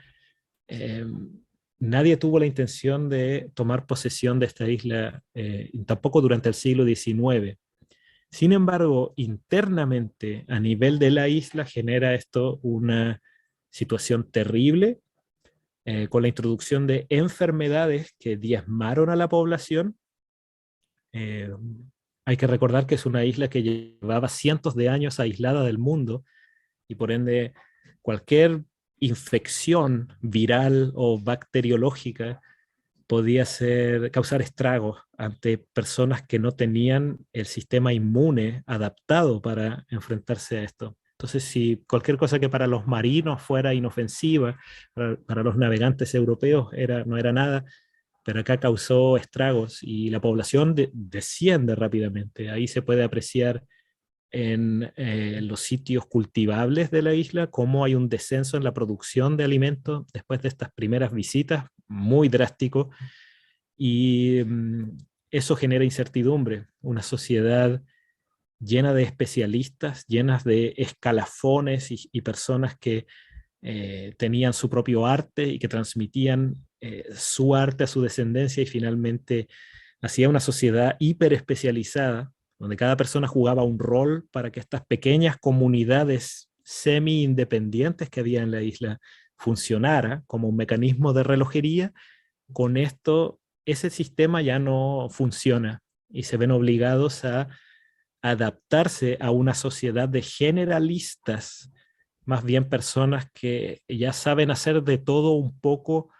Eh, Nadie tuvo la intención de tomar posesión de esta isla, tampoco durante el siglo XIX. Sin embargo, internamente, a nivel de la isla, genera esto una situación terrible, con la introducción de enfermedades que diezmaron a la población. Eh, Hay que recordar que es una isla que llevaba cientos de años aislada del mundo y por ende cualquier infección viral o bacteriológica podía causar estragos ante personas que no tenían el sistema inmune adaptado para enfrentarse a esto. Entonces, si cualquier cosa que para los marinos fuera inofensiva, para los navegantes europeos no era nada, pero acá causó estragos y la población desciende rápidamente. Ahí se puede apreciar en los sitios cultivables de la isla cómo hay un descenso en la producción de alimentos después de estas primeras visitas, muy drástico, y eso genera incertidumbre, una sociedad llena de especialistas, llenas de escalafones y personas que tenían su propio arte y que transmitían su arte a su descendencia y finalmente hacía una sociedad hiper especializada donde cada persona jugaba un rol para que estas pequeñas comunidades semi-independientes que había en la isla funcionara como un mecanismo de relojería. Con esto, ese sistema ya no funciona y se ven obligados a adaptarse a una sociedad de generalistas, más bien personas que ya saben hacer de todo un poco,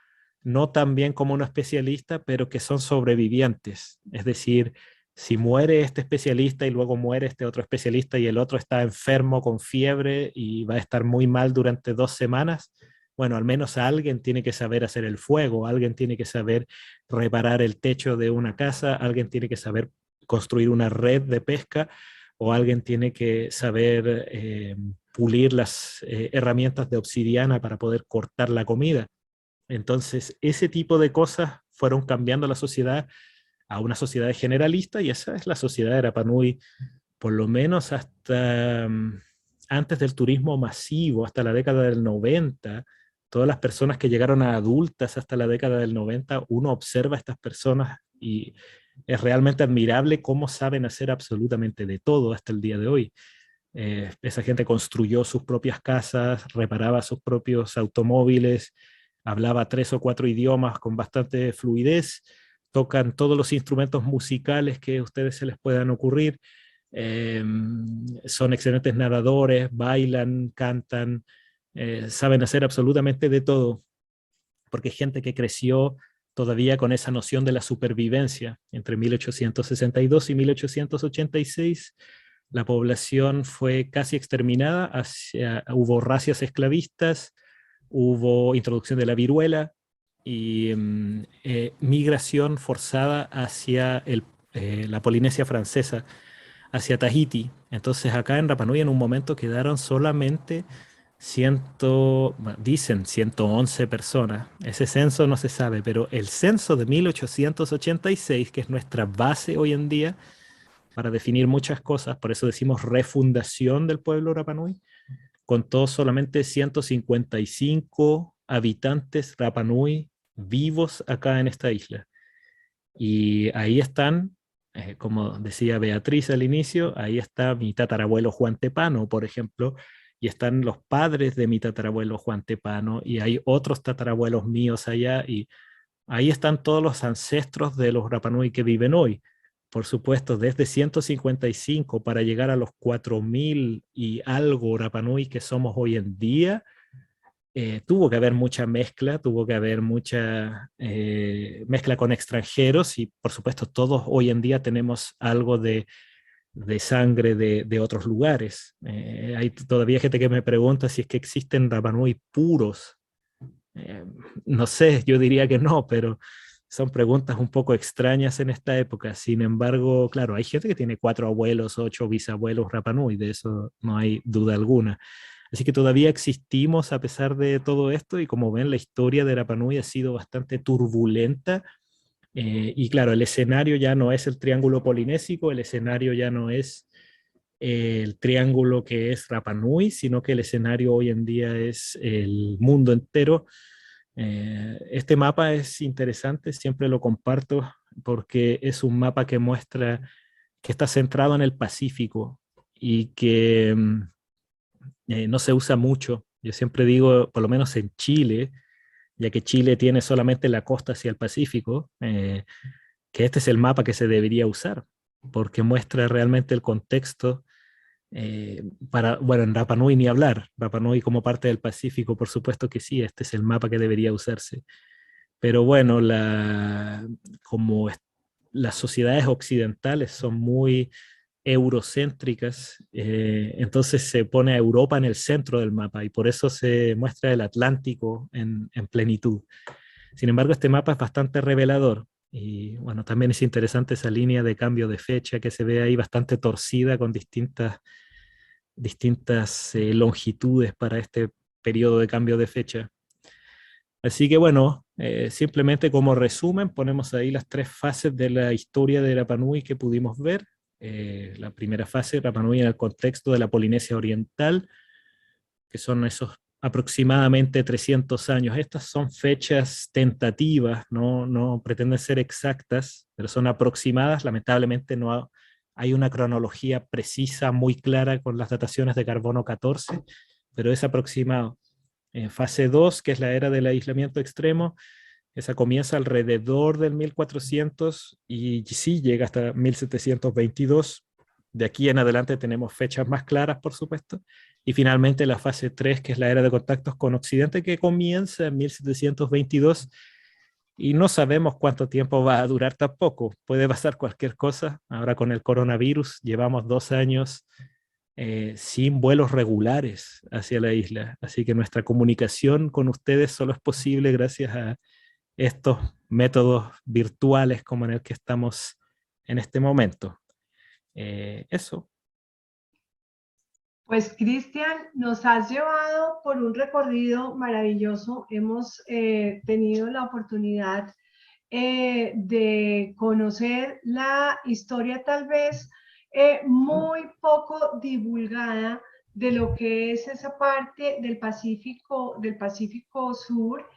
no tan bien como un especialista, pero que son sobrevivientes. Es decir, si muere este especialista y luego muere este otro especialista y el otro está enfermo con fiebre y va a estar muy mal durante 2 semanas, bueno, al menos alguien tiene que saber hacer el fuego, alguien tiene que saber reparar el techo de una casa, alguien tiene que saber construir una red de pesca o alguien tiene que saber pulir las herramientas de obsidiana para poder cortar la comida. Entonces, ese tipo de cosas fueron cambiando la sociedad a una sociedad generalista y esa es la sociedad de Rapa Nui, por lo menos hasta antes del turismo masivo, hasta la década del 90. Todas las personas que llegaron a adultas hasta la década del 90, uno observa a estas personas y es realmente admirable cómo saben hacer absolutamente de todo hasta el día de hoy. Esa gente construyó sus propias casas, reparaba sus propios automóviles, hablaba 3 o 4 idiomas con bastante fluidez, tocan todos los instrumentos musicales que a ustedes se les puedan ocurrir, eh, son excelentes nadadores, bailan, cantan, saben hacer absolutamente de todo, porque es gente que creció todavía con esa noción de la supervivencia. Entre 1862 y 1886, la población fue casi exterminada, hubo racias esclavistas, hubo introducción de la viruela y migración forzada hacia la Polinesia francesa, hacia Tahiti. Entonces acá en Rapa Nui en un momento quedaron solamente dicen 111 personas. Ese censo no se sabe, pero el censo de 1886, que es nuestra base hoy en día para definir muchas cosas, por eso decimos refundación del pueblo Rapa Nui, contó solamente 155 habitantes Rapa Nui vivos acá en esta isla. Y ahí están, como decía Beatriz al inicio, ahí está mi tatarabuelo Juan Tepano, por ejemplo, y están los padres de mi tatarabuelo Juan Tepano, y hay otros tatarabuelos míos allá, y ahí están todos los ancestros de los Rapa Nui que viven hoy. Por supuesto, desde 155 para llegar a los 4000 y algo Rapa Nui que somos hoy en día, tuvo que haber mucha mezcla, tuvo que haber mucha mezcla con extranjeros y por supuesto todos hoy en día tenemos algo de sangre de otros lugares. Hay todavía gente que me pregunta si es que existen Rapa Nui puros. Eh, no sé, yo diría que no, pero son preguntas un poco extrañas en esta época. Sin embargo, claro, hay gente que tiene 4 abuelos, 8 bisabuelos Rapa Nui, de eso no hay duda alguna. Así que todavía existimos a pesar de todo esto y como ven, la historia de Rapa Nui ha sido bastante turbulenta. Y claro, el escenario ya no es el triángulo polinésico, el escenario ya no es el triángulo que es Rapa Nui, sino que el escenario hoy en día es el mundo entero. Este mapa es interesante, siempre lo comparto porque es un mapa que muestra que está centrado en el Pacífico y que no se usa mucho. Yo siempre digo, por lo menos en Chile, ya que Chile tiene solamente la costa hacia el Pacífico, que este es el mapa que se debería usar, porque muestra realmente el contexto bueno, en Rapa Nui ni hablar, Rapa Nui como parte del Pacífico, por supuesto que sí, este es el mapa que debería usarse. Pero bueno, como las sociedades occidentales son muy eurocéntricas, entonces se pone a Europa en el centro del mapa y por eso se muestra el Atlántico en plenitud. Sin embargo, este mapa es bastante revelador y bueno, también es interesante esa línea de cambio de fecha que se ve ahí bastante torcida con distintas longitudes para este periodo de cambio de fecha. Así que bueno, simplemente como resumen, ponemos ahí las tres fases de la historia de Rapa Nui que pudimos ver. La primera fase, Rapa Nui en el contexto de la Polinesia Oriental, que son esos aproximadamente 300 años. Estas son fechas tentativas, no pretenden ser exactas, pero son aproximadas. Lamentablemente no hay una cronología precisa, muy clara con las dataciones de carbono 14, pero es aproximado. En fase 2, que es la era del aislamiento extremo, esa comienza alrededor del 1400 y sí llega hasta 1722. De aquí en adelante tenemos fechas más claras, por supuesto. Y finalmente la fase 3, que es la era de contactos con Occidente, que comienza en 1722 y no sabemos cuánto tiempo va a durar tampoco. Puede pasar cualquier cosa. Ahora con el coronavirus llevamos 2 años sin vuelos regulares hacia la isla. Así que nuestra comunicación con ustedes solo es posible gracias a estos métodos virtuales como en el que estamos en este momento. Eso.
Pues Cristian, nos has llevado por un recorrido maravilloso. Hemos tenido la oportunidad de conocer la historia tal vez muy poco divulgada de lo que es esa parte del Pacífico Sur,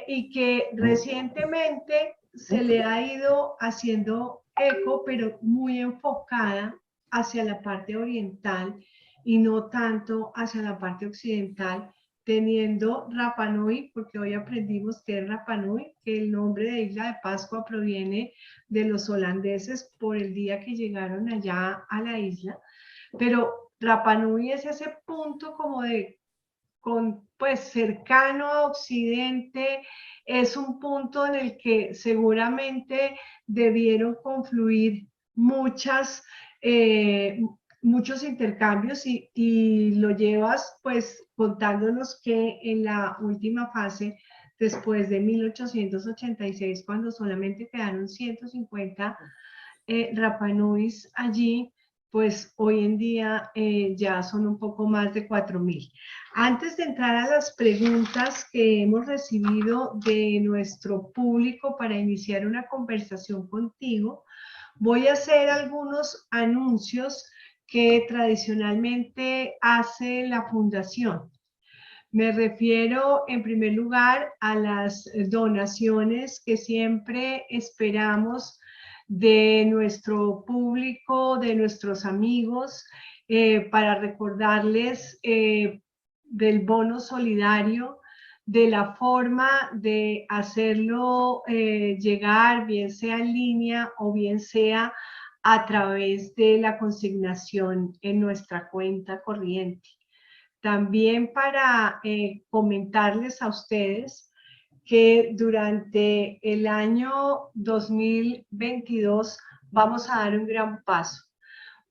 y que recientemente se le ha ido haciendo eco, pero muy enfocada hacia la parte oriental y no tanto hacia la parte occidental, teniendo Rapa Nui, porque hoy aprendimos que es Rapa Nui, que el nombre de Isla de Pascua proviene de los holandeses por el día que llegaron allá a la isla, pero Rapa Nui es ese punto como de pues cercano a Occidente, es un punto en el que seguramente debieron confluir muchos intercambios y lo llevas pues contándonos que en la última fase, después de 1886, cuando solamente quedaron 150 Rapa Nuis allí, pues hoy en día ya son un poco más de 4.000. Antes de entrar a las preguntas que hemos recibido de nuestro público para iniciar una conversación contigo, voy a hacer algunos anuncios que tradicionalmente hace la Fundación. Me refiero en primer lugar a las donaciones que siempre esperamos de nuestro público, de nuestros amigos, para recordarles del bono solidario, de la forma de hacerlo llegar, bien sea en línea o bien sea a través de la consignación en nuestra cuenta corriente. También para comentarles a ustedes que durante el año 2022 vamos a dar un gran paso.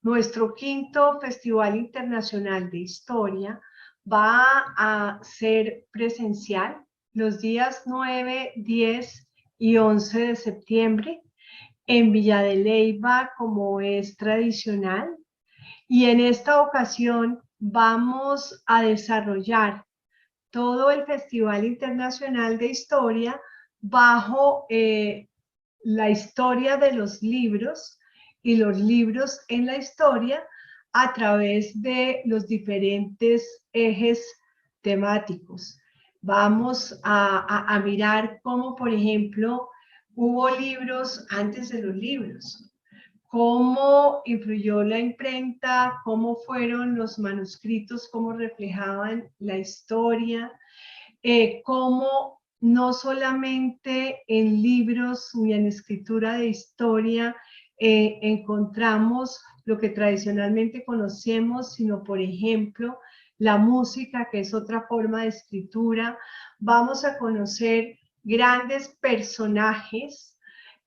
Nuestro quinto Festival Internacional de Historia va a ser presencial los días 9, 10 y 11 de septiembre en Villa de Leyva, como es tradicional. Y en esta ocasión vamos a desarrollar todo el Festival Internacional de Historia bajo la historia de los libros y los libros en la historia a través de los diferentes ejes temáticos. Vamos a mirar cómo, por ejemplo, hubo libros antes de los libros, cómo influyó la imprenta, cómo fueron los manuscritos, cómo reflejaban la historia, cómo no solamente en libros y en escritura de historia encontramos lo que tradicionalmente conocemos, sino, por ejemplo, la música, que es otra forma de escritura. Vamos a conocer grandes personajes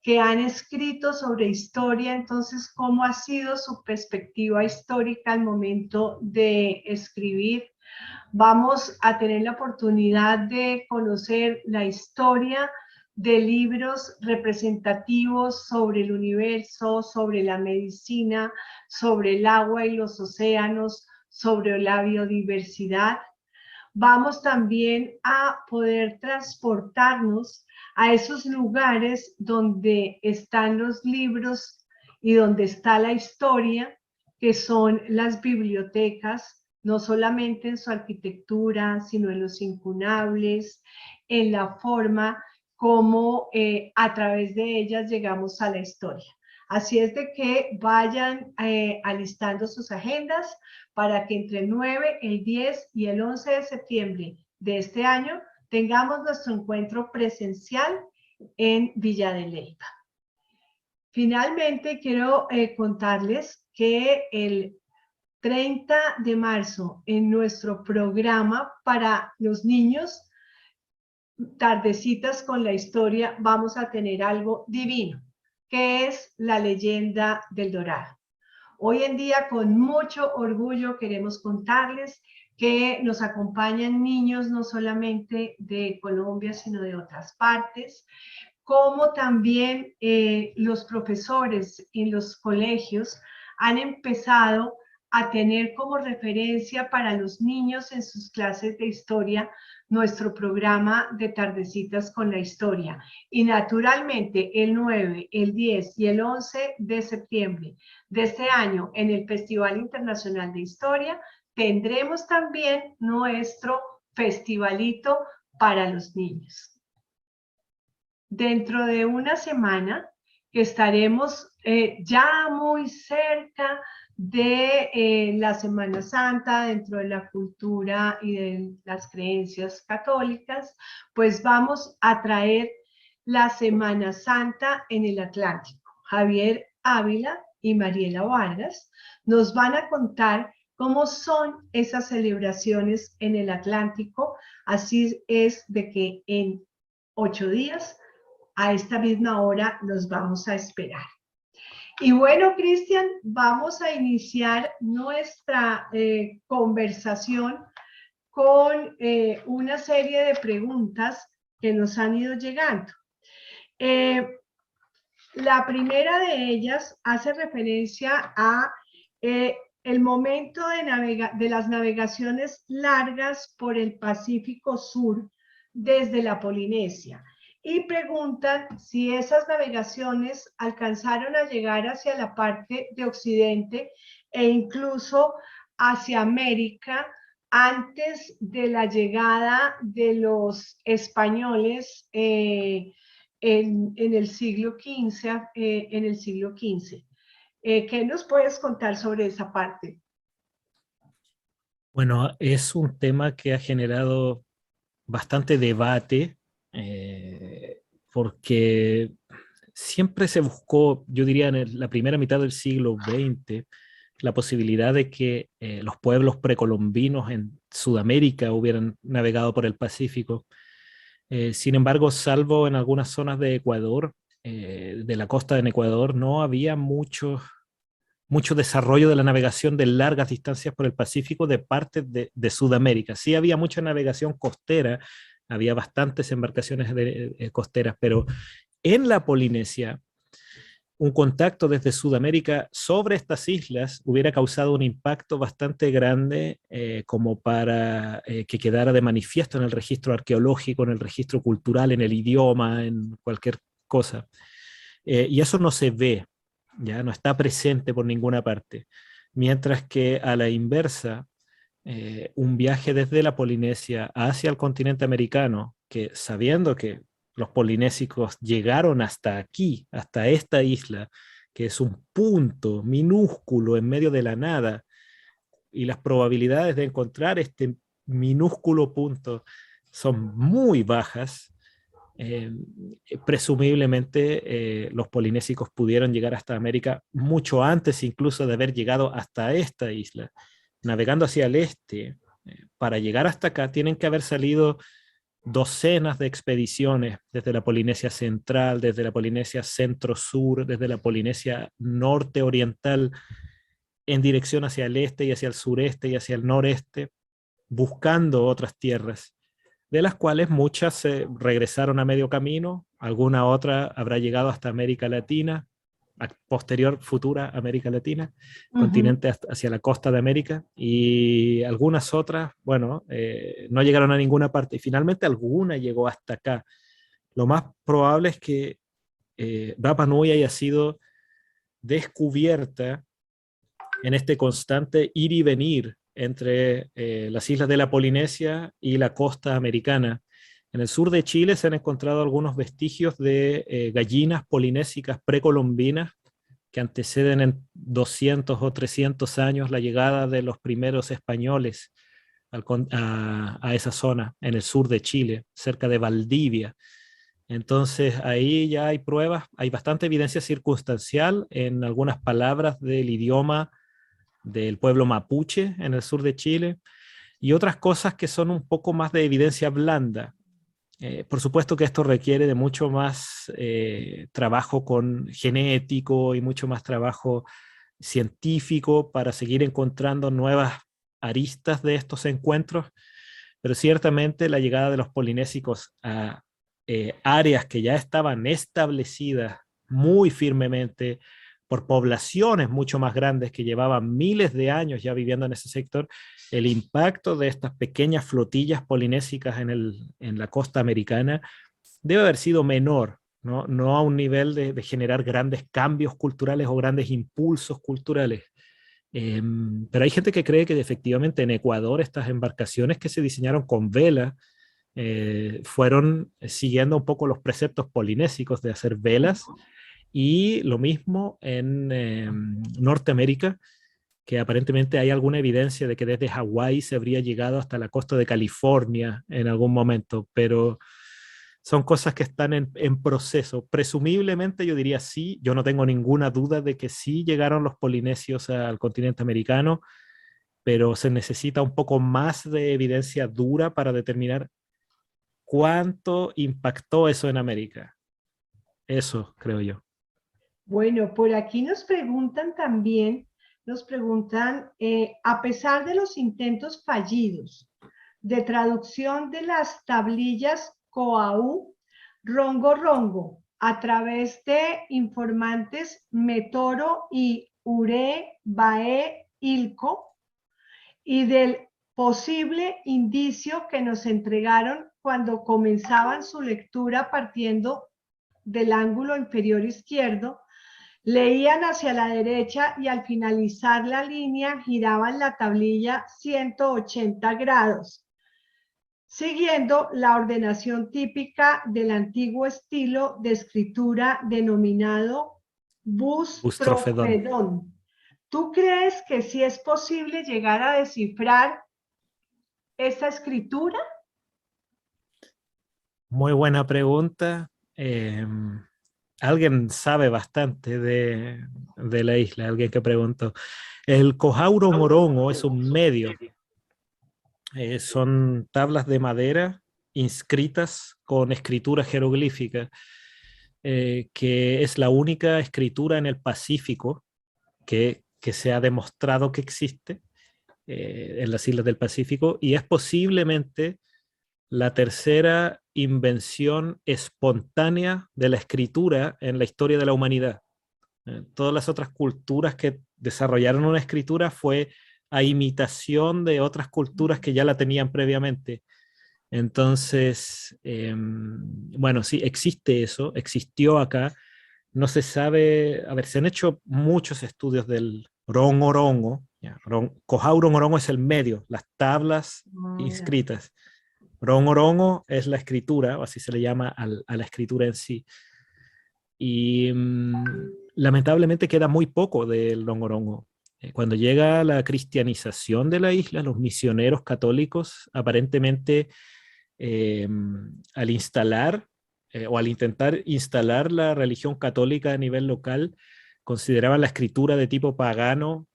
que han escrito sobre historia, entonces, cómo ha sido su perspectiva histórica al momento de escribir. Vamos a tener la oportunidad de conocer la historia de libros representativos sobre el universo, sobre la medicina, sobre el agua y los océanos, sobre la biodiversidad. Vamos también a poder transportarnos a esos lugares donde están los libros y donde está la historia, que son las bibliotecas, no solamente en su arquitectura, sino en los incunables, en la forma como a través de ellas llegamos a la historia. Así es de que vayan alistando sus agendas para que entre el 9, el 10 y el 11 de septiembre de este año tengamos nuestro encuentro presencial en Villa de Leyva. Finalmente, quiero contarles que el 30 de marzo en nuestro programa para los niños, Tardecitas con la Historia, vamos a tener algo divino, que es la leyenda del Dorado. Hoy en día, con mucho orgullo, queremos contarles que nos acompañan niños no solamente de Colombia, sino de otras partes, como también los profesores en los colegios han empezado a tener como referencia para los niños en sus clases de historia nuestro programa de Tardecitas con la Historia. Y naturalmente el 9, el 10 y el 11 de septiembre de este año en el Festival Internacional de Historia tendremos también nuestro festivalito para los niños. Dentro de una semana, que estaremos ya muy cerca de la Semana Santa, dentro de la cultura y de las creencias católicas, pues vamos a traer la Semana Santa en el Atlántico. Javier Ávila y Mariela Vargas nos van a contar cómo son esas celebraciones en el Atlántico. Así es de que en 8 días a esta misma hora los vamos a esperar. Y bueno, Cristian, vamos a iniciar nuestra conversación con una serie de preguntas que nos han ido llegando. La primera de ellas hace referencia a el momento de las navegaciones largas por el Pacífico Sur desde la Polinesia. Y preguntan si esas navegaciones alcanzaron a llegar hacia la parte de Occidente e incluso hacia América antes de la llegada de los españoles en el siglo XV. ¿Qué nos puedes contar sobre esa parte?
Bueno, es un tema que ha generado bastante debate, porque siempre se buscó, yo diría en la primera mitad del siglo XX, la posibilidad de que los pueblos precolombinos en Sudamérica hubieran navegado por el Pacífico. Sin embargo, salvo en algunas zonas de Ecuador, de la costa de Ecuador, no había mucho desarrollo de la navegación de largas distancias por el Pacífico de parte de Sudamérica. Sí había mucha navegación costera, había bastantes embarcaciones costeras, pero en la Polinesia, un contacto desde Sudamérica sobre estas islas hubiera causado un impacto bastante grande, como para que quedara de manifiesto en el registro arqueológico, en el registro cultural, en el idioma, en cualquier cosa. Y eso no se ve, ya no está presente por ninguna parte. Mientras que a la inversa, un viaje desde la Polinesia hacia el continente americano, que sabiendo que los polinésicos llegaron hasta aquí, hasta esta isla, que es un punto minúsculo en medio de la nada, y las probabilidades de encontrar este minúsculo punto son muy bajas, Eh, Presumiblemente los polinésicos pudieron llegar hasta América mucho antes incluso de haber llegado hasta esta isla. Navegando hacia el este, para llegar hasta acá tienen que haber salido docenas de expediciones desde la Polinesia central, desde la Polinesia centro-sur, desde la Polinesia norte-oriental, en dirección hacia el este y hacia el sureste y hacia el noreste, buscando otras tierras, de las cuales muchas se regresaron a medio camino, alguna otra habrá llegado hasta América Latina, posterior, futura América Latina, continente hacia la costa de América, y algunas otras, bueno, no llegaron a ninguna parte, y finalmente alguna llegó hasta acá. Lo más probable es que Rapa Nui haya sido descubierta en este constante ir y venir entre las islas de la Polinesia y la costa americana. En el sur de Chile se han encontrado algunos vestigios de gallinas polinésicas precolombinas que anteceden en 200 o 300 años la llegada de los primeros españoles a esa zona, en el sur de Chile, cerca de Valdivia. Entonces ahí ya hay pruebas, hay bastante evidencia circunstancial en algunas palabras del idioma del pueblo mapuche en el sur de Chile y otras cosas que son un poco más de evidencia blanda. Por supuesto que esto requiere de mucho más trabajo con genético y mucho más trabajo científico para seguir encontrando nuevas aristas de estos encuentros, pero ciertamente la llegada de los polinésicos a áreas que ya estaban establecidas muy firmemente por poblaciones mucho más grandes que llevaban miles de años ya viviendo en ese sector, el impacto de estas pequeñas flotillas polinésicas en la costa americana debe haber sido menor, ¿no? No a un nivel de generar grandes cambios culturales o grandes impulsos culturales. Pero hay gente que cree que efectivamente en Ecuador estas embarcaciones que se diseñaron con vela fueron siguiendo un poco los preceptos polinésicos de hacer velas, y lo mismo en Norteamérica, que aparentemente hay alguna evidencia de que desde Hawái se habría llegado hasta la costa de California en algún momento, pero son cosas que están en proceso. Presumiblemente yo diría sí, yo no tengo ninguna duda de que sí llegaron los polinesios al continente americano, pero se necesita un poco más de evidencia dura para determinar cuánto impactó eso en América. Eso creo yo.
Bueno, por aquí nos preguntan también, nos preguntan, a pesar de los intentos fallidos de traducción de las tablillas Coahu, Rongo Rongo, a través de informantes Metoro y Ure Bae Ilco, y del posible indicio que nos entregaron cuando comenzaban su lectura partiendo del ángulo inferior izquierdo, leían hacia la derecha y al finalizar la línea giraban la tablilla 180 grados, siguiendo la ordenación típica del antiguo estilo de escritura denominado
Bustrofedón.
bustrofedón. ¿Tú crees que sí es posible llegar a descifrar esta escritura?
Muy buena pregunta. Alguien sabe bastante de la isla, alguien que preguntó. El Cojauro Morongo es un medio. Son tablas de madera inscritas con escritura jeroglífica, que es la única escritura en el Pacífico que se ha demostrado que existe en las islas del Pacífico, y es posiblemente la tercera invención espontánea de la escritura en la historia de la humanidad. Todas las otras culturas que desarrollaron una escritura fue a imitación de otras culturas que ya la tenían previamente. Entonces, bueno, sí, existe eso, existió acá. No se sabe, a ver, se han hecho muchos estudios del rongorongo. Cojauro es el medio, las tablas inscritas. Rongorongo es la escritura, o así se le llama a la escritura en sí. Y lamentablemente queda muy poco del rongorongo. Cuando llega la cristianización de la isla, los misioneros católicos aparentemente al instalar o al intentar instalar la religión católica a nivel local, consideraban la escritura de tipo pagano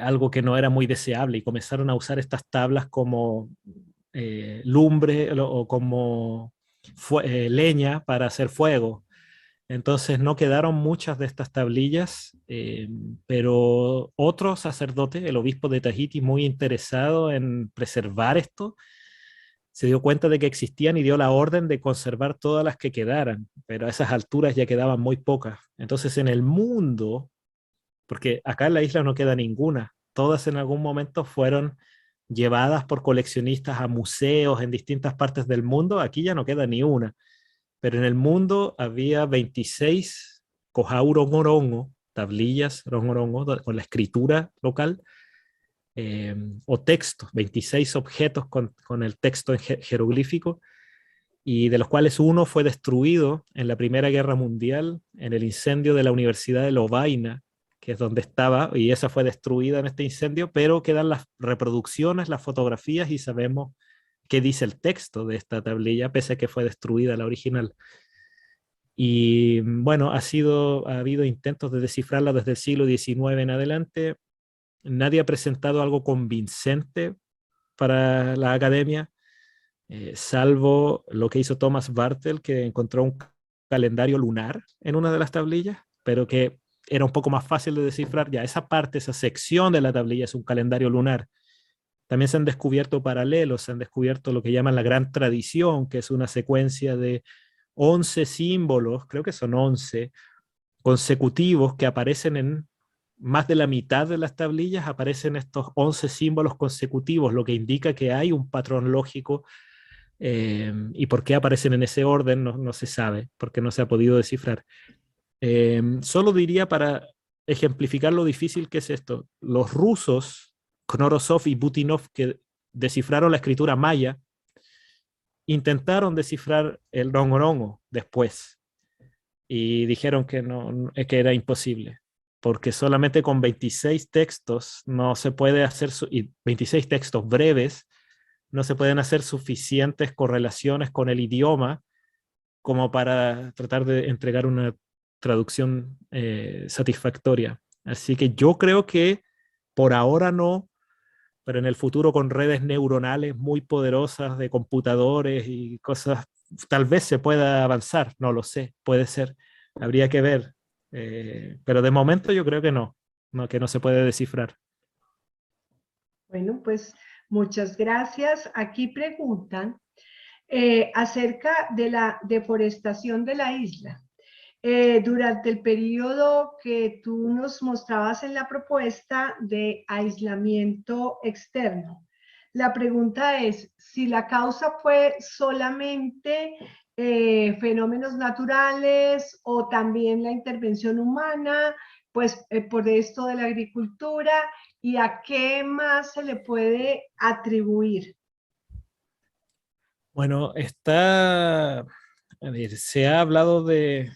algo que no era muy deseable y comenzaron a usar estas tablas como lumbre o como leña para hacer fuego. Entonces no quedaron muchas de estas tablillas, pero otro sacerdote, el obispo de Tahiti, muy interesado en preservar esto, se dio cuenta de que existían y dio la orden de conservar todas las que quedaran, pero a esas alturas ya quedaban muy pocas. Entonces en el mundo, porque acá en la isla no queda ninguna, todas en algún momento fueron llevadas por coleccionistas a museos en distintas partes del mundo, aquí ya no queda ni una, pero en el mundo había 26 kohauro ngorongo, tablillas rongorongo, con la escritura local, o textos, 26 objetos con el texto en jeroglífico, y de los cuales uno fue destruido en la Primera Guerra Mundial, en el incendio de la Universidad de Lovaina, que es donde estaba, y esa fue destruida en este incendio, pero quedan las reproducciones, las fotografías, y sabemos qué dice el texto de esta tablilla, pese a que fue destruida la original. Y bueno, ha habido intentos de descifrarla desde el siglo XIX en adelante. Nadie ha presentado algo convincente para la academia, salvo lo que hizo Thomas Bartel, que encontró un calendario lunar en una de las tablillas, pero que era un poco más fácil de descifrar. Ya esa parte, esa sección de la tablilla es un calendario lunar. También se han descubierto paralelos, se han descubierto lo que llaman la gran tradición, que es una secuencia de 11 símbolos, creo que son 11 consecutivos que aparecen en más de la mitad de las tablillas, aparecen estos 11 símbolos consecutivos, lo que indica que hay un patrón lógico, y por qué aparecen en ese orden no se sabe, porque no se ha podido descifrar. Solo diría para ejemplificar lo difícil que es esto, los rusos, Knorosov y Butinov, que descifraron la escritura maya, intentaron descifrar el rongorongo después y dijeron que, que era imposible, porque solamente con 26 textos no se puede hacer, y 26 textos breves, no se pueden hacer suficientes correlaciones con el idioma como para tratar de entregar una traducción satisfactoria. Así que yo creo que por ahora no, pero en el futuro con redes neuronales muy poderosas de computadores y cosas, tal vez se pueda avanzar, no lo sé, puede ser, habría que ver, pero de momento yo creo que que no se puede descifrar.
Bueno, pues muchas gracias. Aquí preguntan acerca de la deforestación de la isla. Durante el periodo que tú nos mostrabas en la propuesta de aislamiento externo. La pregunta es si la causa fue solamente fenómenos naturales o también la intervención humana, pues por esto de la agricultura, y a qué más se le puede atribuir.
Bueno, a ver, se ha hablado de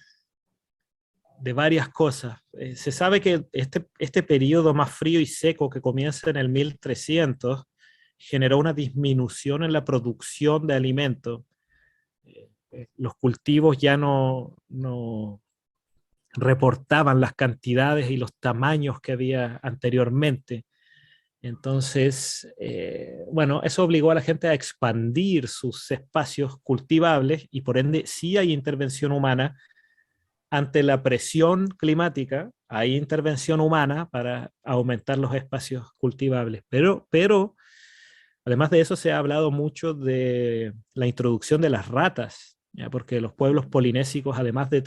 varias cosas. Se sabe que este periodo más frío y seco que comienza en el 1300 generó una disminución en la producción de alimentos. Los cultivos ya no reportaban las cantidades y los tamaños que había anteriormente. Entonces, bueno, eso obligó a la gente a expandir sus espacios cultivables y por ende sí hay intervención humana. Ante la presión climática, hay intervención humana para aumentar los espacios cultivables. Pero además de eso, se ha hablado mucho de la introducción de las ratas, ¿ya? Porque los pueblos polinésicos, además de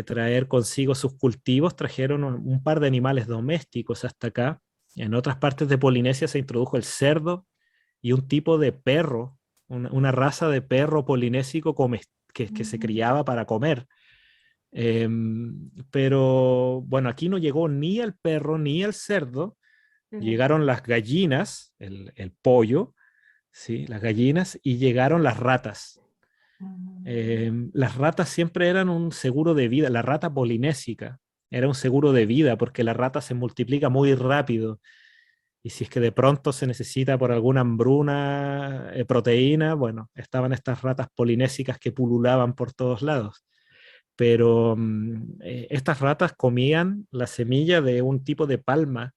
traer consigo sus cultivos, trajeron un par de animales domésticos hasta acá. En otras partes de Polinesia se introdujo el cerdo y un tipo de perro, una raza de perro polinésico que se criaba para comer. Pero bueno, aquí no llegó ni el perro ni el cerdo, llegaron las gallinas, el pollo, ¿sí? Las gallinas, y llegaron las ratas. Las ratas siempre eran un seguro de vida, la rata polinésica era un seguro de vida porque la rata se multiplica muy rápido y si es que de pronto se necesita por alguna hambruna proteína, bueno, estaban estas ratas polinésicas que pululaban por todos lados. Pero estas ratas comían la semilla de un tipo de palma,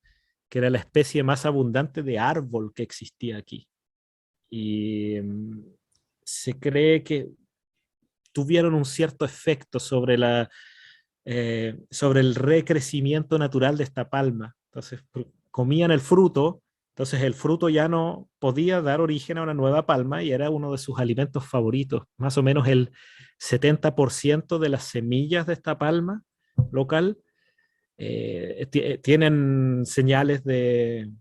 que era la especie más abundante de árbol que existía aquí. Y se cree que tuvieron un cierto efecto sobre sobre el recrecimiento natural de esta palma. Entonces, comían el fruto, entonces el fruto ya no podía dar origen a una nueva palma y era uno de sus alimentos favoritos. Más o menos el 70% de las semillas de esta palma local tienen señales de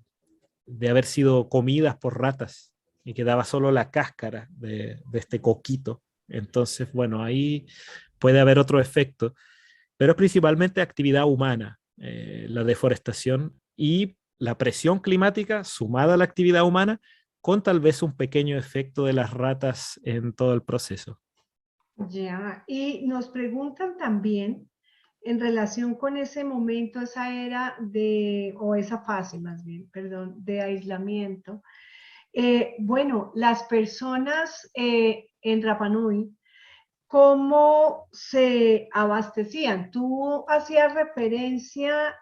haber sido comidas por ratas y quedaba solo la cáscara de este coquito. Entonces, bueno, ahí puede haber otro efecto, pero es principalmente actividad humana, la deforestación y la presión climática sumada a la actividad humana, con tal vez un pequeño efecto de las ratas en todo el proceso.
Ya, y nos preguntan también en relación con ese momento, esa era de, o esa fase más bien, perdón, de aislamiento. Bueno, las personas en Rapa Nui, ¿cómo se abastecían? Tú hacías referencia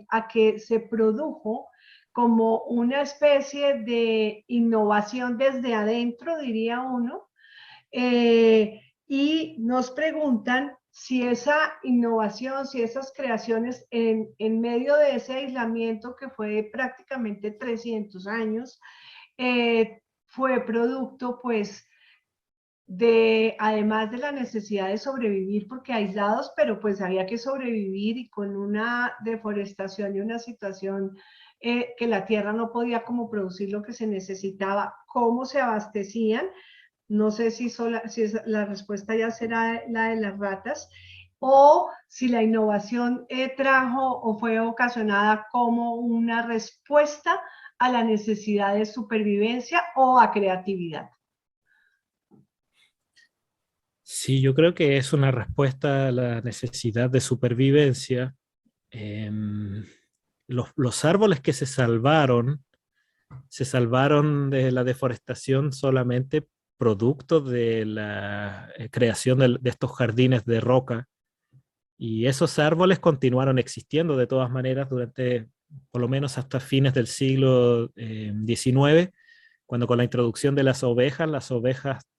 a que se produjo como una especie de innovación desde adentro, diría uno, y nos preguntan si esa innovación, si esas creaciones en medio de ese aislamiento que fue prácticamente 300 años, fue producto pues de, además de la necesidad de sobrevivir, porque aislados, pero pues había que sobrevivir y con una deforestación y una situación que la tierra no podía como producir lo que se necesitaba, cómo se abastecían. No sé si la respuesta ya será la de las ratas o si la innovación trajo o fue ocasionada como una respuesta a la necesidad de supervivencia o a creatividad.
Sí, yo creo que es una respuesta a la necesidad de supervivencia. Em, los árboles que se salvaron de la deforestación solamente producto de la creación de estos jardines de roca. Y esos árboles continuaron existiendo de todas maneras durante, por lo menos hasta fines del siglo XIX, cuando con la introducción de las ovejas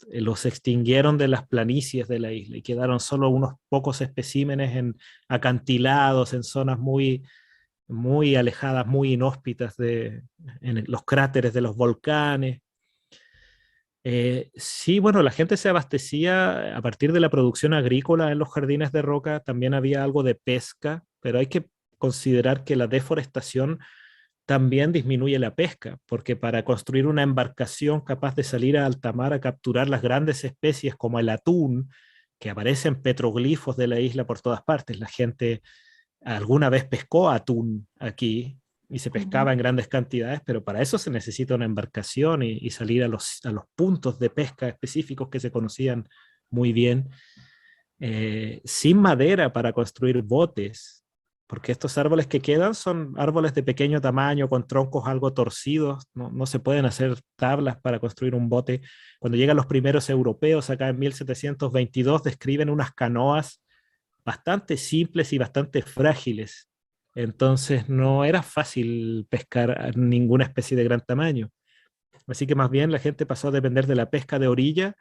los extinguieron de las planicies de la isla y quedaron solo unos pocos especímenes en acantilados, en zonas muy alejadas, muy inhóspitas en los cráteres de los volcanes. Sí, bueno, la gente se abastecía a partir de la producción agrícola en los jardines de roca, también había algo de pesca, pero hay que considerar que la deforestación también disminuye la pesca, porque para construir una embarcación capaz de salir a alta mar a capturar las grandes especies como el atún, que aparecen petroglifos de la isla por todas partes, la gente alguna vez pescó atún aquí y se pescaba en grandes cantidades, pero para eso se necesita una embarcación y salir a a los puntos de pesca específicos que se conocían muy bien, sin madera para construir botes, porque estos árboles que quedan son árboles de pequeño tamaño, con troncos algo torcidos, no se pueden hacer tablas para construir un bote. Cuando llegan los primeros europeos acá en 1722, describen unas canoas bastante simples y bastante frágiles. Entonces no era fácil pescar ninguna especie de gran tamaño. Así que más bien la gente pasó a depender de la pesca de orilla,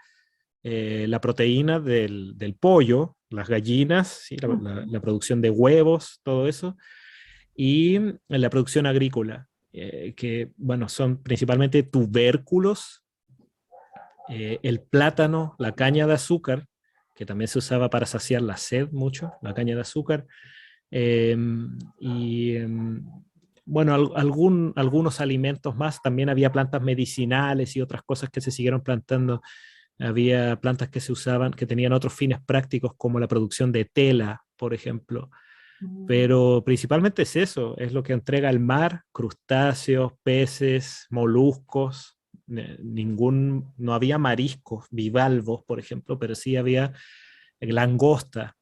la proteína del pollo, las gallinas, ¿sí? La producción de huevos, todo eso, y la producción agrícola, que bueno, son principalmente tubérculos, el plátano, la caña de azúcar, que también se usaba para saciar la sed mucho, la caña de azúcar, eh, y bueno, algunos alimentos más. También había plantas medicinales y otras cosas que se siguieron plantando. Había plantas que se usaban, que tenían otros fines prácticos, como la producción de tela, por ejemplo. Pero principalmente es eso, es lo que entrega el mar: crustáceos, peces, moluscos. No había mariscos, bivalvos, por ejemplo, pero sí había langosta,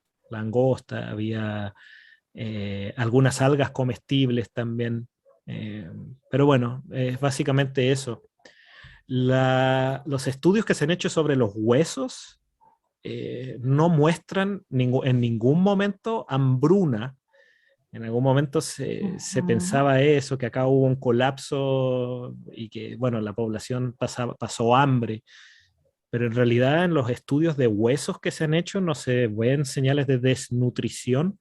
había algunas algas comestibles también. Pero bueno, es básicamente eso. Los estudios que se han hecho sobre los huesos no muestran en ningún momento hambruna. En algún momento se
Ujú.
pensaba eso, que acá hubo un colapso y que, bueno, la población pasó hambre, pero en realidad en los estudios de huesos que se han hecho no se ven señales de desnutrición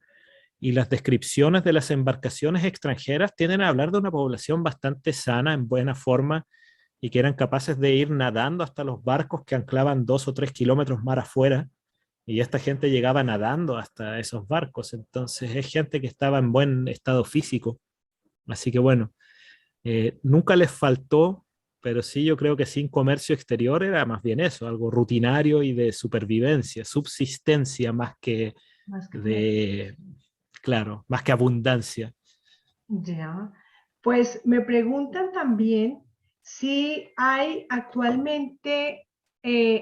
y las descripciones de las embarcaciones extranjeras tienden a hablar de una población bastante sana, en buena forma, y que eran capaces de ir nadando hasta los barcos que anclaban 2 o 3 kilómetros mar afuera, y esta gente llegaba nadando hasta esos barcos. Entonces es gente que estaba en buen estado físico. Así que bueno, nunca les faltó, pero sí yo creo que sin comercio exterior era más bien eso, algo rutinario y de supervivencia, subsistencia más que
Más que
de, claro, más que abundancia.
ya. Pues me preguntan también si hay actualmente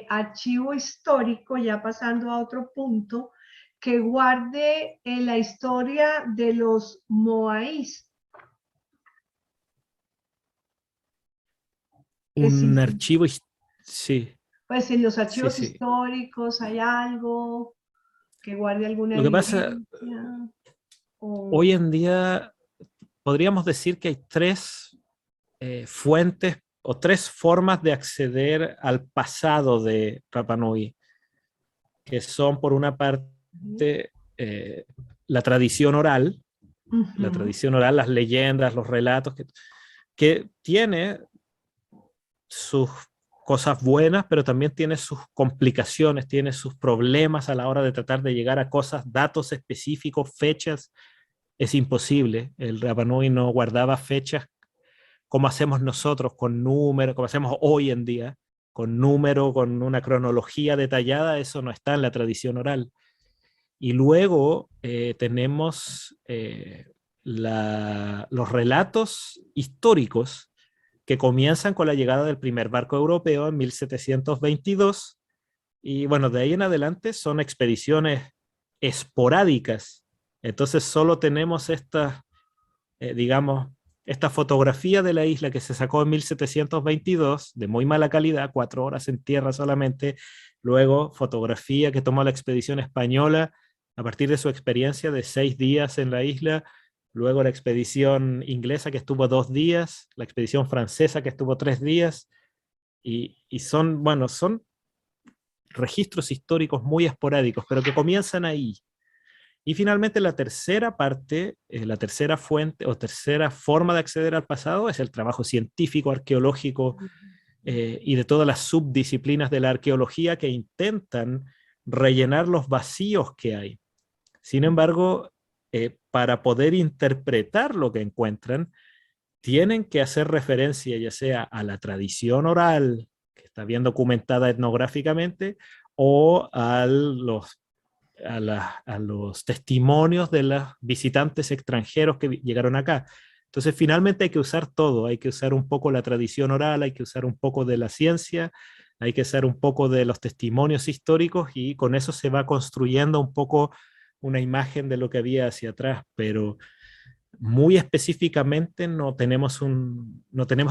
archivo histórico, ya pasando a otro punto, que guarde la historia de los moáis. Que sí,
Un
sí.
archivo, sí,
Pues en los
sí,
archivos
sí.
históricos hay algo que guarde alguna
Lo que pasa,
evidencia. O...
hoy en día podríamos decir que hay tres fuentes o tres formas de acceder al pasado de Rapa Nui, que son por una parte eh, la la
Ujú.
tradición oral, las leyendas, los relatos, que tiene sus cosas buenas, pero también tiene sus complicaciones, tiene sus problemas a la hora de tratar de llegar a cosas, datos específicos, fechas. Es imposible. El Rapa Nui no guardaba fechas como hacemos nosotros, con números, como hacemos hoy en día, con número, con una cronología detallada. Eso no está en la tradición oral. Y luego tenemos los relatos históricos que comienzan con la llegada del primer barco europeo en 1722. Y bueno, de ahí en adelante son expediciones esporádicas. Entonces solo tenemos estas, digamos, esta fotografía de la isla que se sacó en 1722, de muy mala calidad, 4 horas en tierra solamente. Luego, fotografía que tomó la expedición española a partir de su experiencia de 6 días en la isla. Luego, la expedición inglesa que estuvo 2 días, la expedición francesa que estuvo 3 días. Y son, bueno, son registros históricos muy esporádicos, pero que comienzan ahí. Y finalmente la tercera parte, la tercera fuente o tercera forma de acceder al pasado es el trabajo científico, arqueológico y de todas las subdisciplinas de la arqueología que intentan rellenar los vacíos que hay. Sin embargo, para poder interpretar lo que encuentran, tienen que hacer referencia ya sea a la tradición oral, que está bien documentada etnográficamente, o a los testimonios de los visitantes extranjeros que llegaron acá. Entonces, finalmente hay que usar todo, hay que usar un poco la tradición oral, hay que usar un poco de la ciencia, hay que usar un poco de los testimonios históricos y con eso se va construyendo un poco una imagen de lo que había hacia atrás, pero muy específicamente no tenemos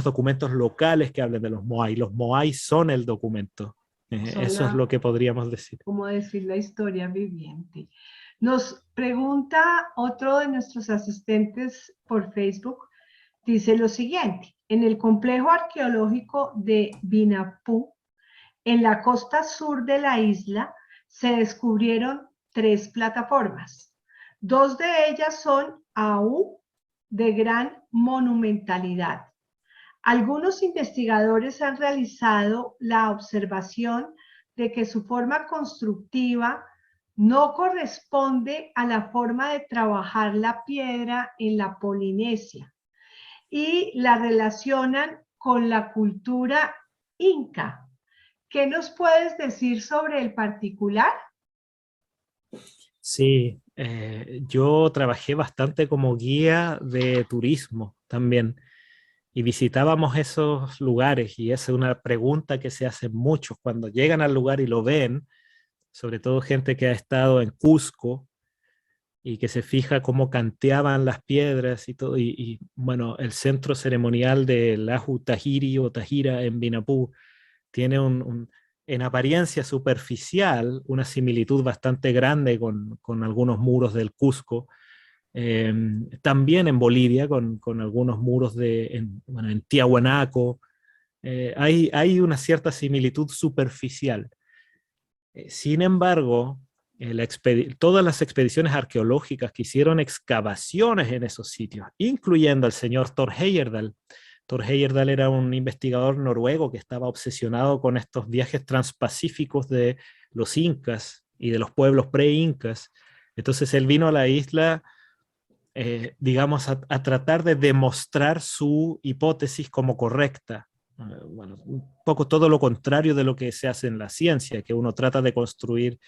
documentos locales que hablen de los Moai. Los Moai son el documento.
Son
Eso es
la,
lo que podríamos decir.
como decir, la historia viviente. Nos pregunta otro de nuestros asistentes por Facebook, dice lo siguiente, en el complejo arqueológico de Binapú, en la costa sur de la isla, se descubrieron 3 plataformas. 2 de ellas son aún de gran monumentalidad. Algunos investigadores han realizado la observación de que su forma constructiva no corresponde a la forma de trabajar la piedra en la Polinesia y la relacionan con la cultura inca. ¿Qué nos puedes decir sobre el particular?
Sí, yo trabajé bastante como guía de turismo también y visitábamos esos lugares y esa es una pregunta que se hacen muchos cuando llegan al lugar y lo ven, sobre todo gente que ha estado en Cusco y que se fija cómo canteaban las piedras y todo, bueno, el centro ceremonial de Lahu Tahiri o Tahira en Vinapú tiene en apariencia superficial una similitud bastante grande con algunos muros del Cusco. También en Bolivia, con algunos muros bueno, en Tiahuanaco, hay una cierta similitud superficial. Sin embargo, todas las expediciones arqueológicas que hicieron excavaciones en esos sitios, incluyendo al señor Thor Heyerdahl. Thor Heyerdahl era un investigador noruego que estaba obsesionado con estos viajes transpacíficos de los incas y de los pueblos pre-incas. Entonces él vino a la isla, digamos, a tratar de demostrar su hipótesis como correcta. Bueno, un poco todo lo contrario de lo que se hace en la ciencia, que uno trata de construir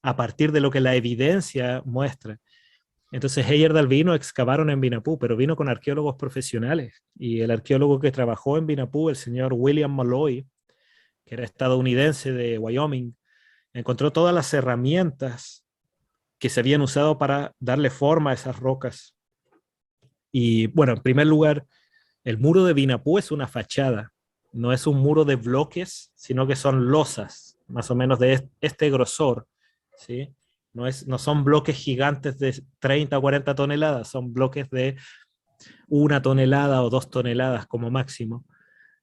a partir de lo que la evidencia muestra. Entonces Heyerdahl vino, excavaron en Vinapú, pero vino con arqueólogos profesionales. Y el arqueólogo que trabajó en Vinapú, el señor William Malloy, que era estadounidense de Wyoming, encontró todas las herramientas que se habían usado para darle forma a esas rocas. Y bueno, en primer lugar, el muro de Vinapú es una fachada, no es un muro de bloques, sino que son losas, más o menos de este grosor, ¿sí? No son bloques gigantes de 30 o 40 toneladas, son bloques de 1 tonelada o 2 toneladas como máximo.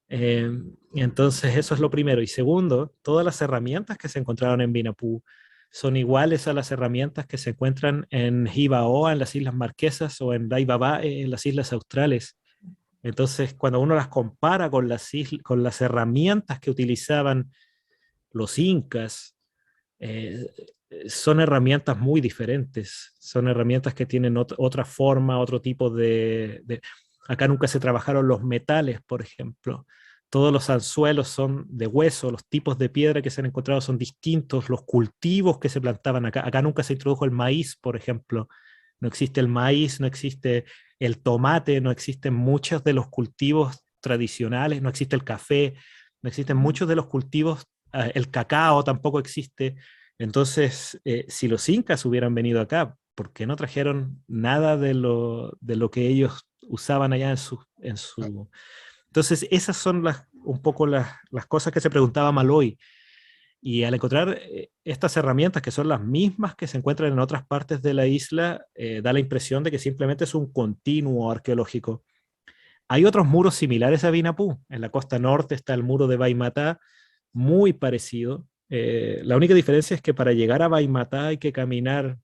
Entonces eso es lo primero. Y segundo, todas las herramientas que se encontraron en Vinapú son iguales a las herramientas que se encuentran en Hibaoa, en las Islas Marquesas, o en Daibabae, en las Islas Australes. Entonces, cuando uno las compara con con las herramientas que utilizaban los incas, eh, son herramientas muy diferentes. Son herramientas que tienen otra forma, otro tipo de... Acá nunca se trabajaron los metales, por ejemplo. Todos los anzuelos son de hueso, los tipos de piedra que se han encontrado son distintos, los cultivos que se plantaban acá. Acá nunca se introdujo el maíz, por ejemplo. No existe el maíz, no existe el tomate, no existen muchos de los cultivos tradicionales, no existe el café, no existen muchos de los cultivos, el cacao tampoco existe. Entonces, si los incas hubieran venido acá, ¿por qué no trajeron nada de lo que ellos usaban allá en su... Entonces, esas son un poco las cosas que se preguntaba Malloy. Y al encontrar estas herramientas, que son las mismas que se encuentran en otras partes de la isla, da la impresión de que simplemente es un continuo arqueológico. Hay otros muros similares a Vinapú. En la costa norte está el muro de Baimatá, muy parecido. La única diferencia es que para llegar a Baimatá hay que caminar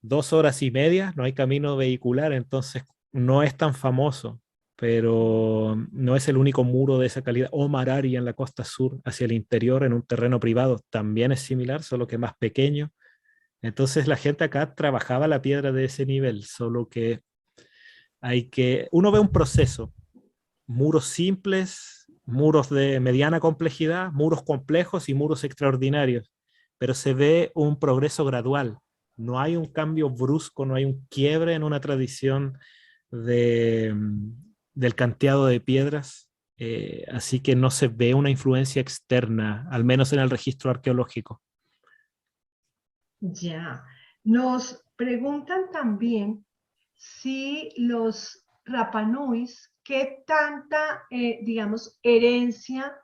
2 horas y media, no hay camino vehicular, entonces no es tan famoso, pero no es el único muro de esa calidad. Omar Ari en la costa sur, hacia el interior, en un terreno privado, también es similar, solo que más pequeño. Entonces la gente acá trabajaba la piedra de ese nivel, solo que uno ve un proceso, muros simples, muros de mediana complejidad, muros complejos y muros extraordinarios, pero se ve un progreso gradual. No hay un cambio brusco, no hay un quiebre en una tradición del canteado de piedras, así que no se ve una influencia externa, al menos en el registro arqueológico.
Ya. Nos preguntan también si los Rapanuis, qué tanta, digamos, herencia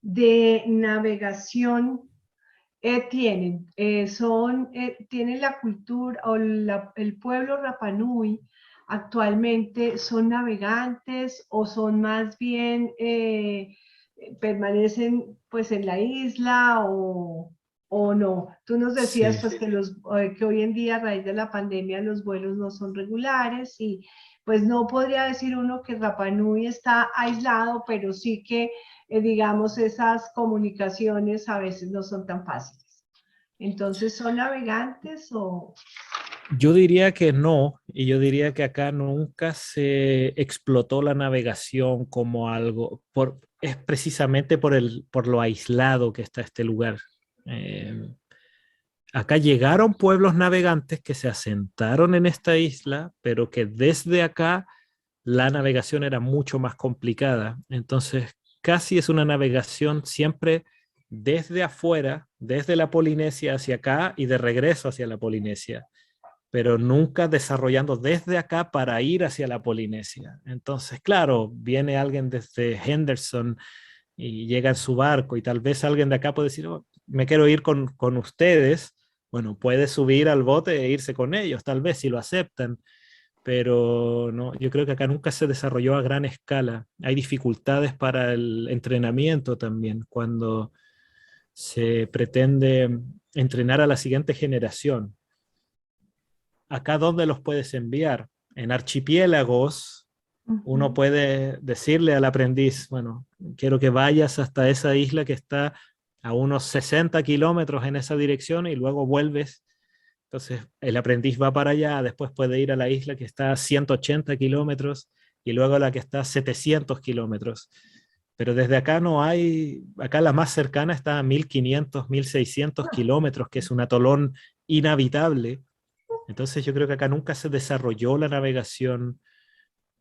de navegación tienen. Tienen la cultura o el pueblo Rapanui actualmente son navegantes o son más bien permanecen pues en la isla o no. Tú nos decías
Sí.
pues que hoy en día a raíz de la pandemia los vuelos no son regulares y pues no podría decir uno que Rapa Nui está aislado, pero sí que digamos esas comunicaciones a veces no son tan fáciles. Entonces, ¿son navegantes o...?
Yo diría que no, y yo diría que acá nunca se explotó la navegación como algo, es precisamente por lo aislado que está este lugar. Eh, Acá llegaron pueblos navegantes que se asentaron en esta isla, pero que desde acá la navegación era mucho más complicada. Entonces, casi es una navegación siempre desde afuera, desde la Polinesia hacia acá y de regreso hacia la Polinesia. pero nunca desarrollando desde acá para ir hacia la Polinesia. Entonces, claro, viene alguien desde Henderson y llega en su barco y tal vez alguien de acá puede decir, "Oh, me quiero ir con ustedes". Bueno, puede subir al bote e irse con ellos, tal vez si lo aceptan, pero no, yo creo que acá nunca se desarrolló a gran escala. Hay dificultades para el entrenamiento también cuando se pretende entrenar a la siguiente generación. Acá, ¿dónde los puedes enviar? En archipiélagos, uno
Ujú.
puede decirle al aprendiz, bueno, quiero que vayas hasta esa isla que está a unos 60 kilómetros en esa dirección y luego vuelves. Entonces, el aprendiz va para allá, después puede ir a la isla que está a 180 kilómetros y luego a la que está a 700 kilómetros. Pero desde acá no hay, acá la más cercana está a 1500, 1600 kilómetros, que es un atolón inhabitable. Entonces yo creo que acá nunca se desarrolló la navegación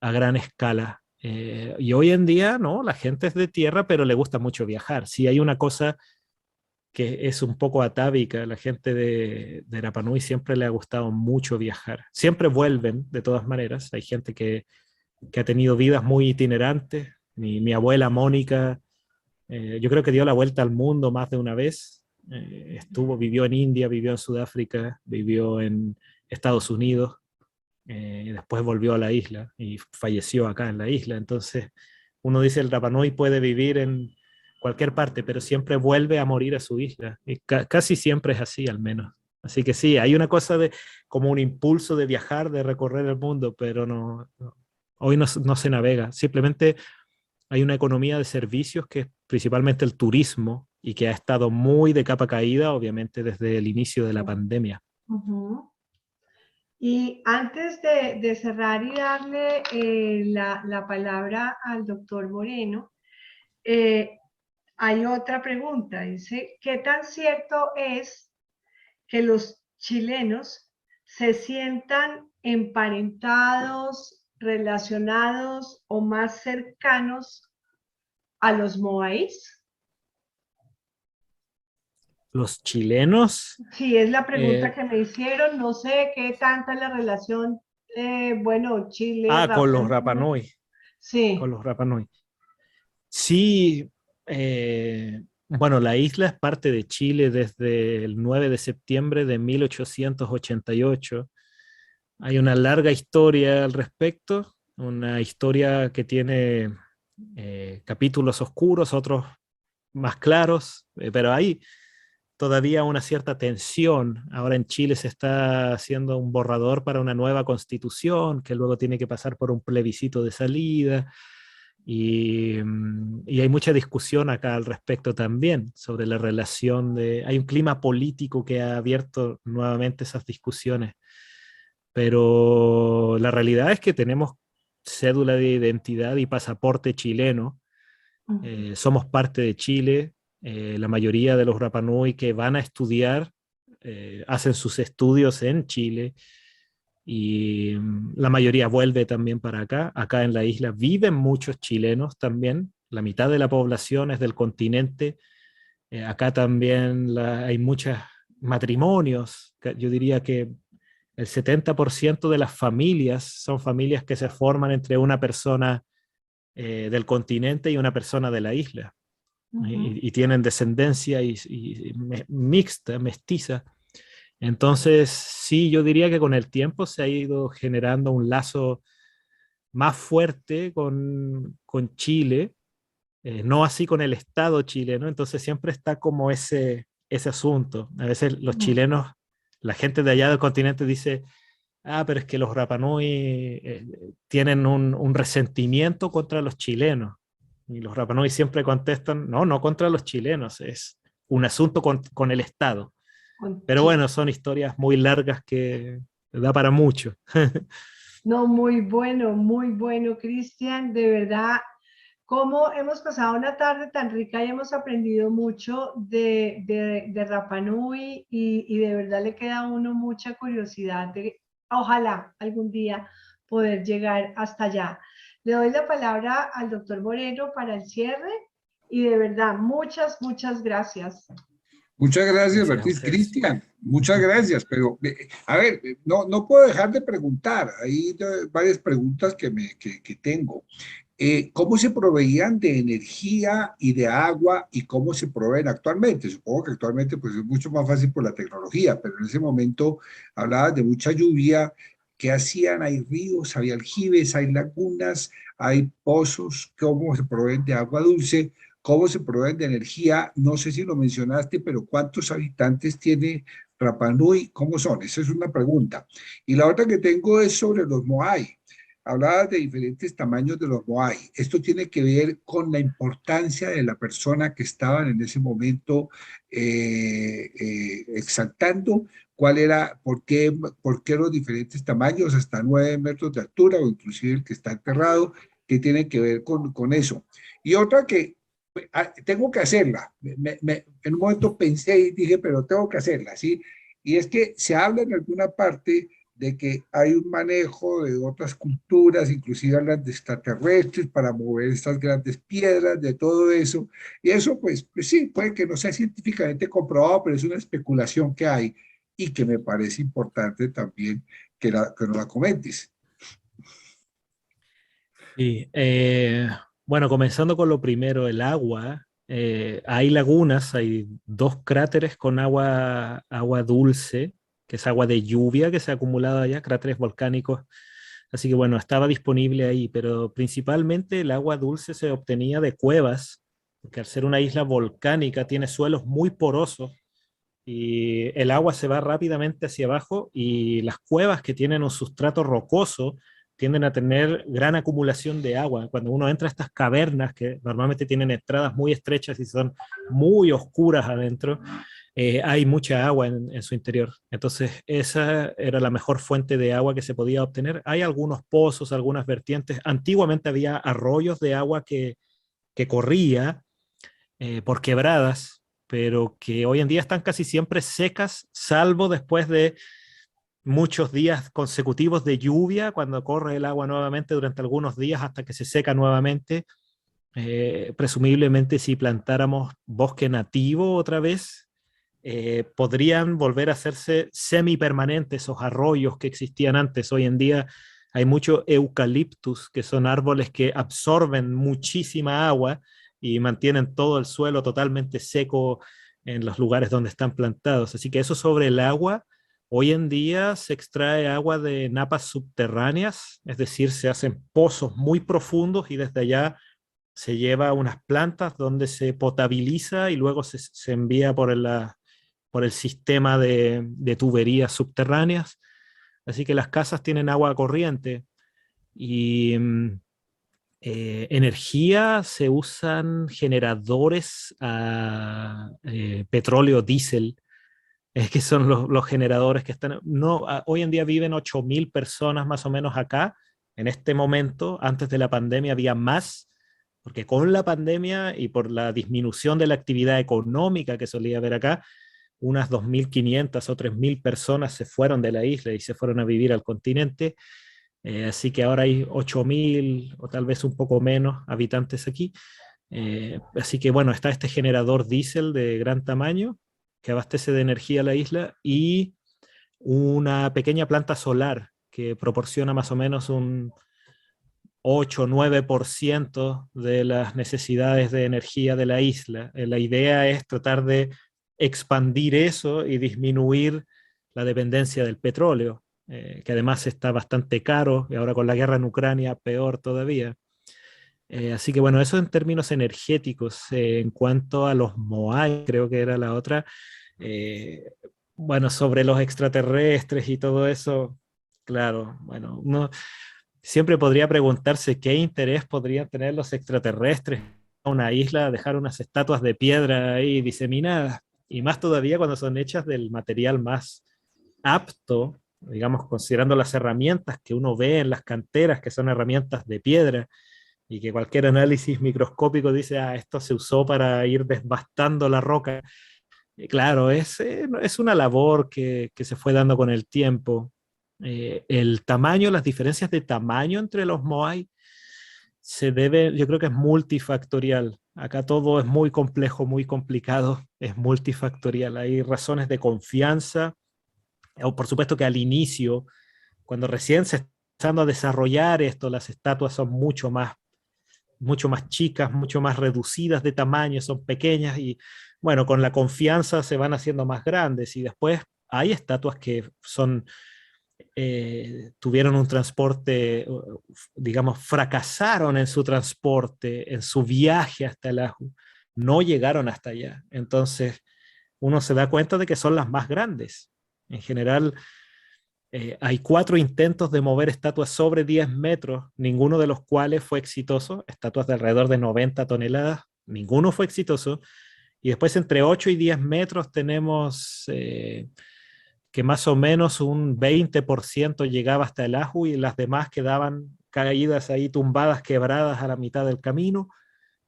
a gran escala. Y hoy en día, no, la gente es de tierra, pero le gusta mucho viajar. Si hay una cosa que es un poco atávica, la gente de Rapa Nui siempre le ha gustado mucho viajar. Siempre vuelven, de todas maneras. Hay gente que ha tenido vidas muy itinerantes. Mi abuela Mónica, yo creo que dio la vuelta al mundo más de una vez. Vivió en India, vivió en Sudáfrica, vivió en Estados Unidos, y después volvió a la isla y falleció acá en la isla. Entonces, uno dice el Rapa Nui puede vivir en cualquier parte, pero siempre vuelve a morir a su isla. Y casi siempre es así, al menos. Así que sí, hay una cosa de como un impulso de viajar, de recorrer el mundo, pero hoy no se navega. Simplemente hay una economía de servicios que es principalmente el turismo y que ha estado muy de capa caída, obviamente, desde el inicio de la pandemia.
Ujú. Y antes de cerrar y darle la palabra al doctor Moreno, eh, hay otra pregunta. Dice, ¿qué tan cierto es que los chilenos se sientan emparentados, relacionados o más cercanos a los moáis?
Los chilenos,
Sí, es la pregunta
eh,
que me hicieron. No sé qué tanta la relación, bueno, Chile,
con
Rapa
los Rapa
Nui.
Nui, con
Sí.
los Rapa Nui. Sí, bueno, la isla es parte de Chile desde el 9 de septiembre de 1888. Hay una larga historia al respecto, una historia que tiene capítulos oscuros, otros más claros, pero hay todavía una cierta tensión. Ahora en Chile se está haciendo un borrador para una nueva constitución que luego tiene que pasar por un plebiscito de salida. Y hay mucha discusión acá al respecto también sobre la relación de... Hay un clima político que ha abierto nuevamente esas discusiones, pero la realidad es que tenemos cédula de identidad y pasaporte chileno. Somos parte de Chile. La mayoría de los Rapa Nui que van a estudiar hacen sus estudios en Chile y la mayoría vuelve también para acá. Acá en la isla viven muchos chilenos también. La mitad de la población es del continente. Acá también hay muchos matrimonios. Yo diría que el 70% de las familias son familias que se forman entre una persona del continente y una persona de la isla.
Ujú.
Y tienen descendencia mixta, mestiza. Entonces, sí, yo diría que con el tiempo se ha ido generando un lazo más fuerte con Chile, no así con el Estado chileno, entonces siempre está como ese asunto. A veces los
Ujú.
chilenos, la gente de allá del continente dice, ah, pero es que los Rapa Nui tienen un resentimiento contra los chilenos. Y los Rapa Nui siempre contestan, no, no contra los chilenos, es un asunto con el Estado. Pero
Sí.
bueno, son historias muy largas que da para mucho.
No, muy bueno, Cristian. De verdad, cómo hemos pasado una tarde tan rica y hemos aprendido mucho de Rapa Nui y de verdad le queda a uno mucha curiosidad de, ojalá algún día poder llegar hasta allá. Le doy la palabra al doctor Moreno para el cierre y de verdad, muchas gracias.
Muchas gracias,
Gracias a
Beatriz.
ustedes.
Cristian, muchas gracias, pero a ver, no puedo dejar de preguntar, hay varias preguntas que tengo. ¿Cómo se proveían de energía y de agua y cómo se proveen actualmente? Supongo que actualmente pues, es mucho más fácil por la tecnología, pero en ese momento hablabas de mucha lluvia. ¿Qué hacían? Hay ríos, hay aljibes, hay lagunas, hay pozos. ¿Cómo se proveen de agua dulce? ¿Cómo se proveen de energía? No sé si lo mencionaste, pero ¿cuántos habitantes tiene Rapa Nui? ¿Cómo son? Esa es una pregunta. Y la otra que tengo es sobre los Moai. Hablabas de diferentes tamaños de los Moai. Esto tiene que ver con la importancia de la persona que estaban en ese momento exaltando cuál era, por qué los diferentes tamaños, hasta 9 metros de altura o inclusive el que está enterrado, que tiene que ver con eso. Y otra que tengo que hacerla. En un momento pensé y dije, pero tengo que hacerla, ¿sí? Y es que se habla en alguna parte de que hay un manejo de otras culturas, inclusive hablan de extraterrestres para mover estas grandes piedras, de todo eso. Y eso, pues sí, puede que no sea científicamente comprobado, pero es una especulación que hay y que me parece importante también que nos la comentes.
Sí, bueno, comenzando con lo primero, el agua. Hay lagunas, hay dos cráteres con agua dulce, que es agua de lluvia que se ha acumulado allá, cráteres volcánicos. Así que bueno, estaba disponible ahí, pero principalmente el agua dulce se obtenía de cuevas, porque al ser una isla volcánica tiene suelos muy porosos y el agua se va rápidamente hacia abajo y las cuevas que tienen un sustrato rocoso tienden a tener gran acumulación de agua. Cuando uno entra a estas cavernas que normalmente tienen entradas muy estrechas y son muy oscuras adentro, hay mucha agua en su interior. Entonces esa era la mejor fuente de agua que se podía obtener. Hay algunos pozos, algunas vertientes. Antiguamente había arroyos de agua que corría por quebradas, pero que hoy en día están casi siempre secas, salvo después de muchos días consecutivos de lluvia, cuando corre el agua nuevamente durante algunos días hasta que se seca nuevamente. Presumiblemente si plantáramos bosque nativo otra vez, podrían volver a hacerse semipermanentes esos arroyos que existían antes. Hoy en día hay mucho eucaliptus, que son árboles que absorben muchísima agua y mantienen todo el suelo totalmente seco en los lugares donde están plantados. Así que eso sobre el agua. Hoy en día se extrae agua de napas subterráneas, es decir, se hacen pozos muy profundos y desde allá se lleva a unas plantas donde se potabiliza y luego se envía por el sistema de tuberías subterráneas. Así que las casas tienen agua corriente y energía se usan generadores a petróleo diésel, es que son los generadores que están, no, hoy en día viven 8.000 personas más o menos acá, en este momento, antes de la pandemia había más, porque con la pandemia y por la disminución de la actividad económica que solía haber acá, unas 2.500 o 3.000 personas se fueron de la isla y se fueron a vivir al continente, así que ahora hay 8.000 o tal vez un poco menos habitantes aquí. Así que bueno, está este generador diésel de gran tamaño que abastece de energía a la isla y una pequeña planta solar que proporciona más o menos un 8 o 9% de las necesidades de energía de la isla. La idea es tratar de expandir eso y disminuir la dependencia del petróleo, que además está bastante caro y ahora con la guerra en Ucrania peor todavía. Así que bueno, eso en términos energéticos. En cuanto a los Moai, creo que era la otra. eh, bueno, sobre los extraterrestres y todo eso, claro, bueno, uno siempre podría preguntarse qué interés podrían tener los extraterrestres a una isla, dejar unas estatuas de piedra ahí diseminadas, y más todavía cuando son hechas del material más apto, digamos, considerando las herramientas que uno ve en las canteras, que son herramientas de piedra y que cualquier análisis microscópico dice, ah, esto se usó para ir desbastando la roca. Claro, es una labor que se fue dando con el tiempo. El tamaño, las diferencias de tamaño entre los Moai se debe, yo creo que es multifactorial. Acá todo es muy complejo, muy complicado, es multifactorial. Hay razones de confianza, o por supuesto que al inicio, cuando recién se está empezando a desarrollar esto, las estatuas son mucho más chicas, mucho más reducidas de tamaño, son pequeñas y bueno, con la confianza se van haciendo más grandes y después hay estatuas que son, tuvieron un transporte, digamos, fracasaron en su transporte, en su viaje hasta el Aju, no llegaron hasta allá. Entonces uno se da cuenta de que son las más grandes. En general, hay 4 intentos de mover estatuas sobre 10 metros, ninguno de los cuales fue exitoso, estatuas de alrededor de 90 toneladas, ninguno fue exitoso. Y después entre 8 y 10 metros tenemos que más o menos un 20% llegaba hasta el Aju y las demás quedaban caídas ahí, tumbadas, quebradas a la mitad del camino.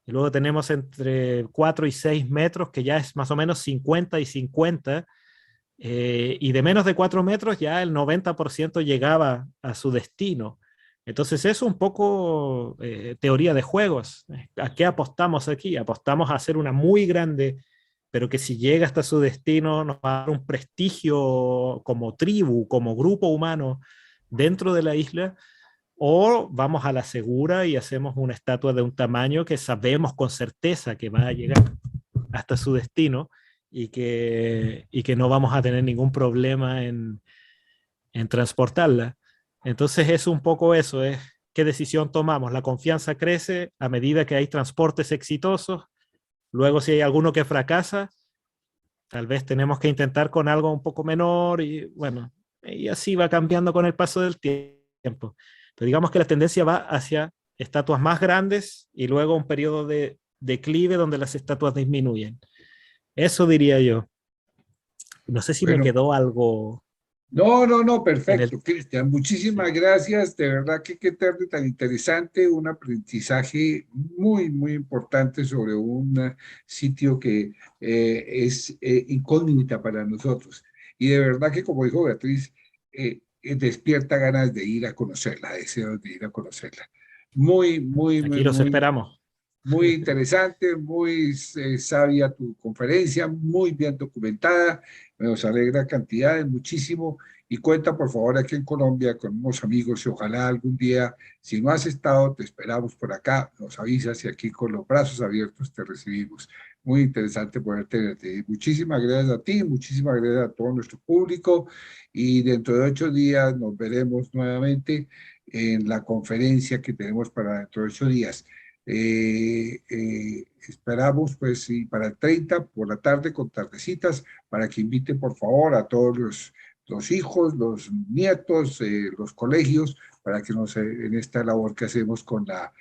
Y luego tenemos entre 4 y 6 metros, que ya es más o menos 50 y 50, y de menos de 4 metros ya el 90% llegaba a su destino. Entonces es un poco teoría de juegos. ¿A qué apostamos aquí? Apostamos a hacer una muy grande, pero que si llega hasta su destino nos va a dar un prestigio como tribu, como grupo humano dentro de la isla, o vamos a la segura y hacemos una estatua de un tamaño que sabemos con certeza que va a llegar hasta su destino y que no vamos a tener ningún problema en transportarla. Entonces es un poco eso, es qué decisión tomamos. La confianza crece a medida que hay transportes exitosos. Luego si hay alguno que fracasa, tal vez tenemos que intentar con algo un poco menor y bueno, y así va cambiando con el paso del tiempo. Pero digamos que la tendencia va hacia estatuas más grandes y luego un periodo de declive donde las estatuas disminuyen. Eso diría yo. No sé si me
Bueno,
quedó algo
no,
en el...
perfecto, Cristian.
Sí.
Muchísimas gracias. De verdad que qué tarde tan interesante, un aprendizaje muy, muy importante sobre un sitio que es incógnita para nosotros. Y de verdad que, como dijo Beatriz, despierta ganas de ir a conocerla, deseos de ir a conocerla. Muy, muy, muy,
Aquí los
muy,
esperamos.
muy interesante, muy sabia tu conferencia, muy bien documentada, nos alegra cantidades, muchísimo. Y cuenta, por favor, aquí en Colombia con unos amigos y ojalá algún día, si no has estado, te esperamos por acá, nos avisas y aquí con los brazos abiertos te recibimos. Muy interesante poder tenerte. Muchísimas gracias a ti, muchísimas gracias a todo nuestro público y dentro de 8 días nos veremos nuevamente en la conferencia que tenemos para dentro de 8 días. Esperamos pues y para el 30 por la tarde con tardecitas para que inviten por favor a todos los hijos, los nietos, los colegios para que nos en esta labor que hacemos con la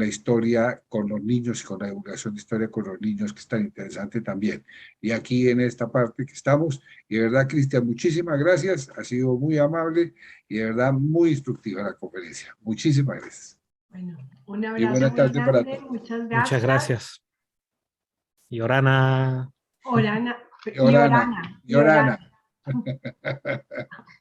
historia, con los niños y con la divulgación de historia con los niños que es tan interesante también. Y aquí en esta parte que estamos, y de verdad Cristian, muchísimas gracias, ha sido muy amable y de verdad muy instructiva la conferencia. Muchísimas gracias.
Bueno, un
Y
abrazo
buena
muy
tarde para
grande,
todos.
muchas
Muchas
gracias.
gracias. Y Orana.
Orana,
Orana,
y Orana.
Orana.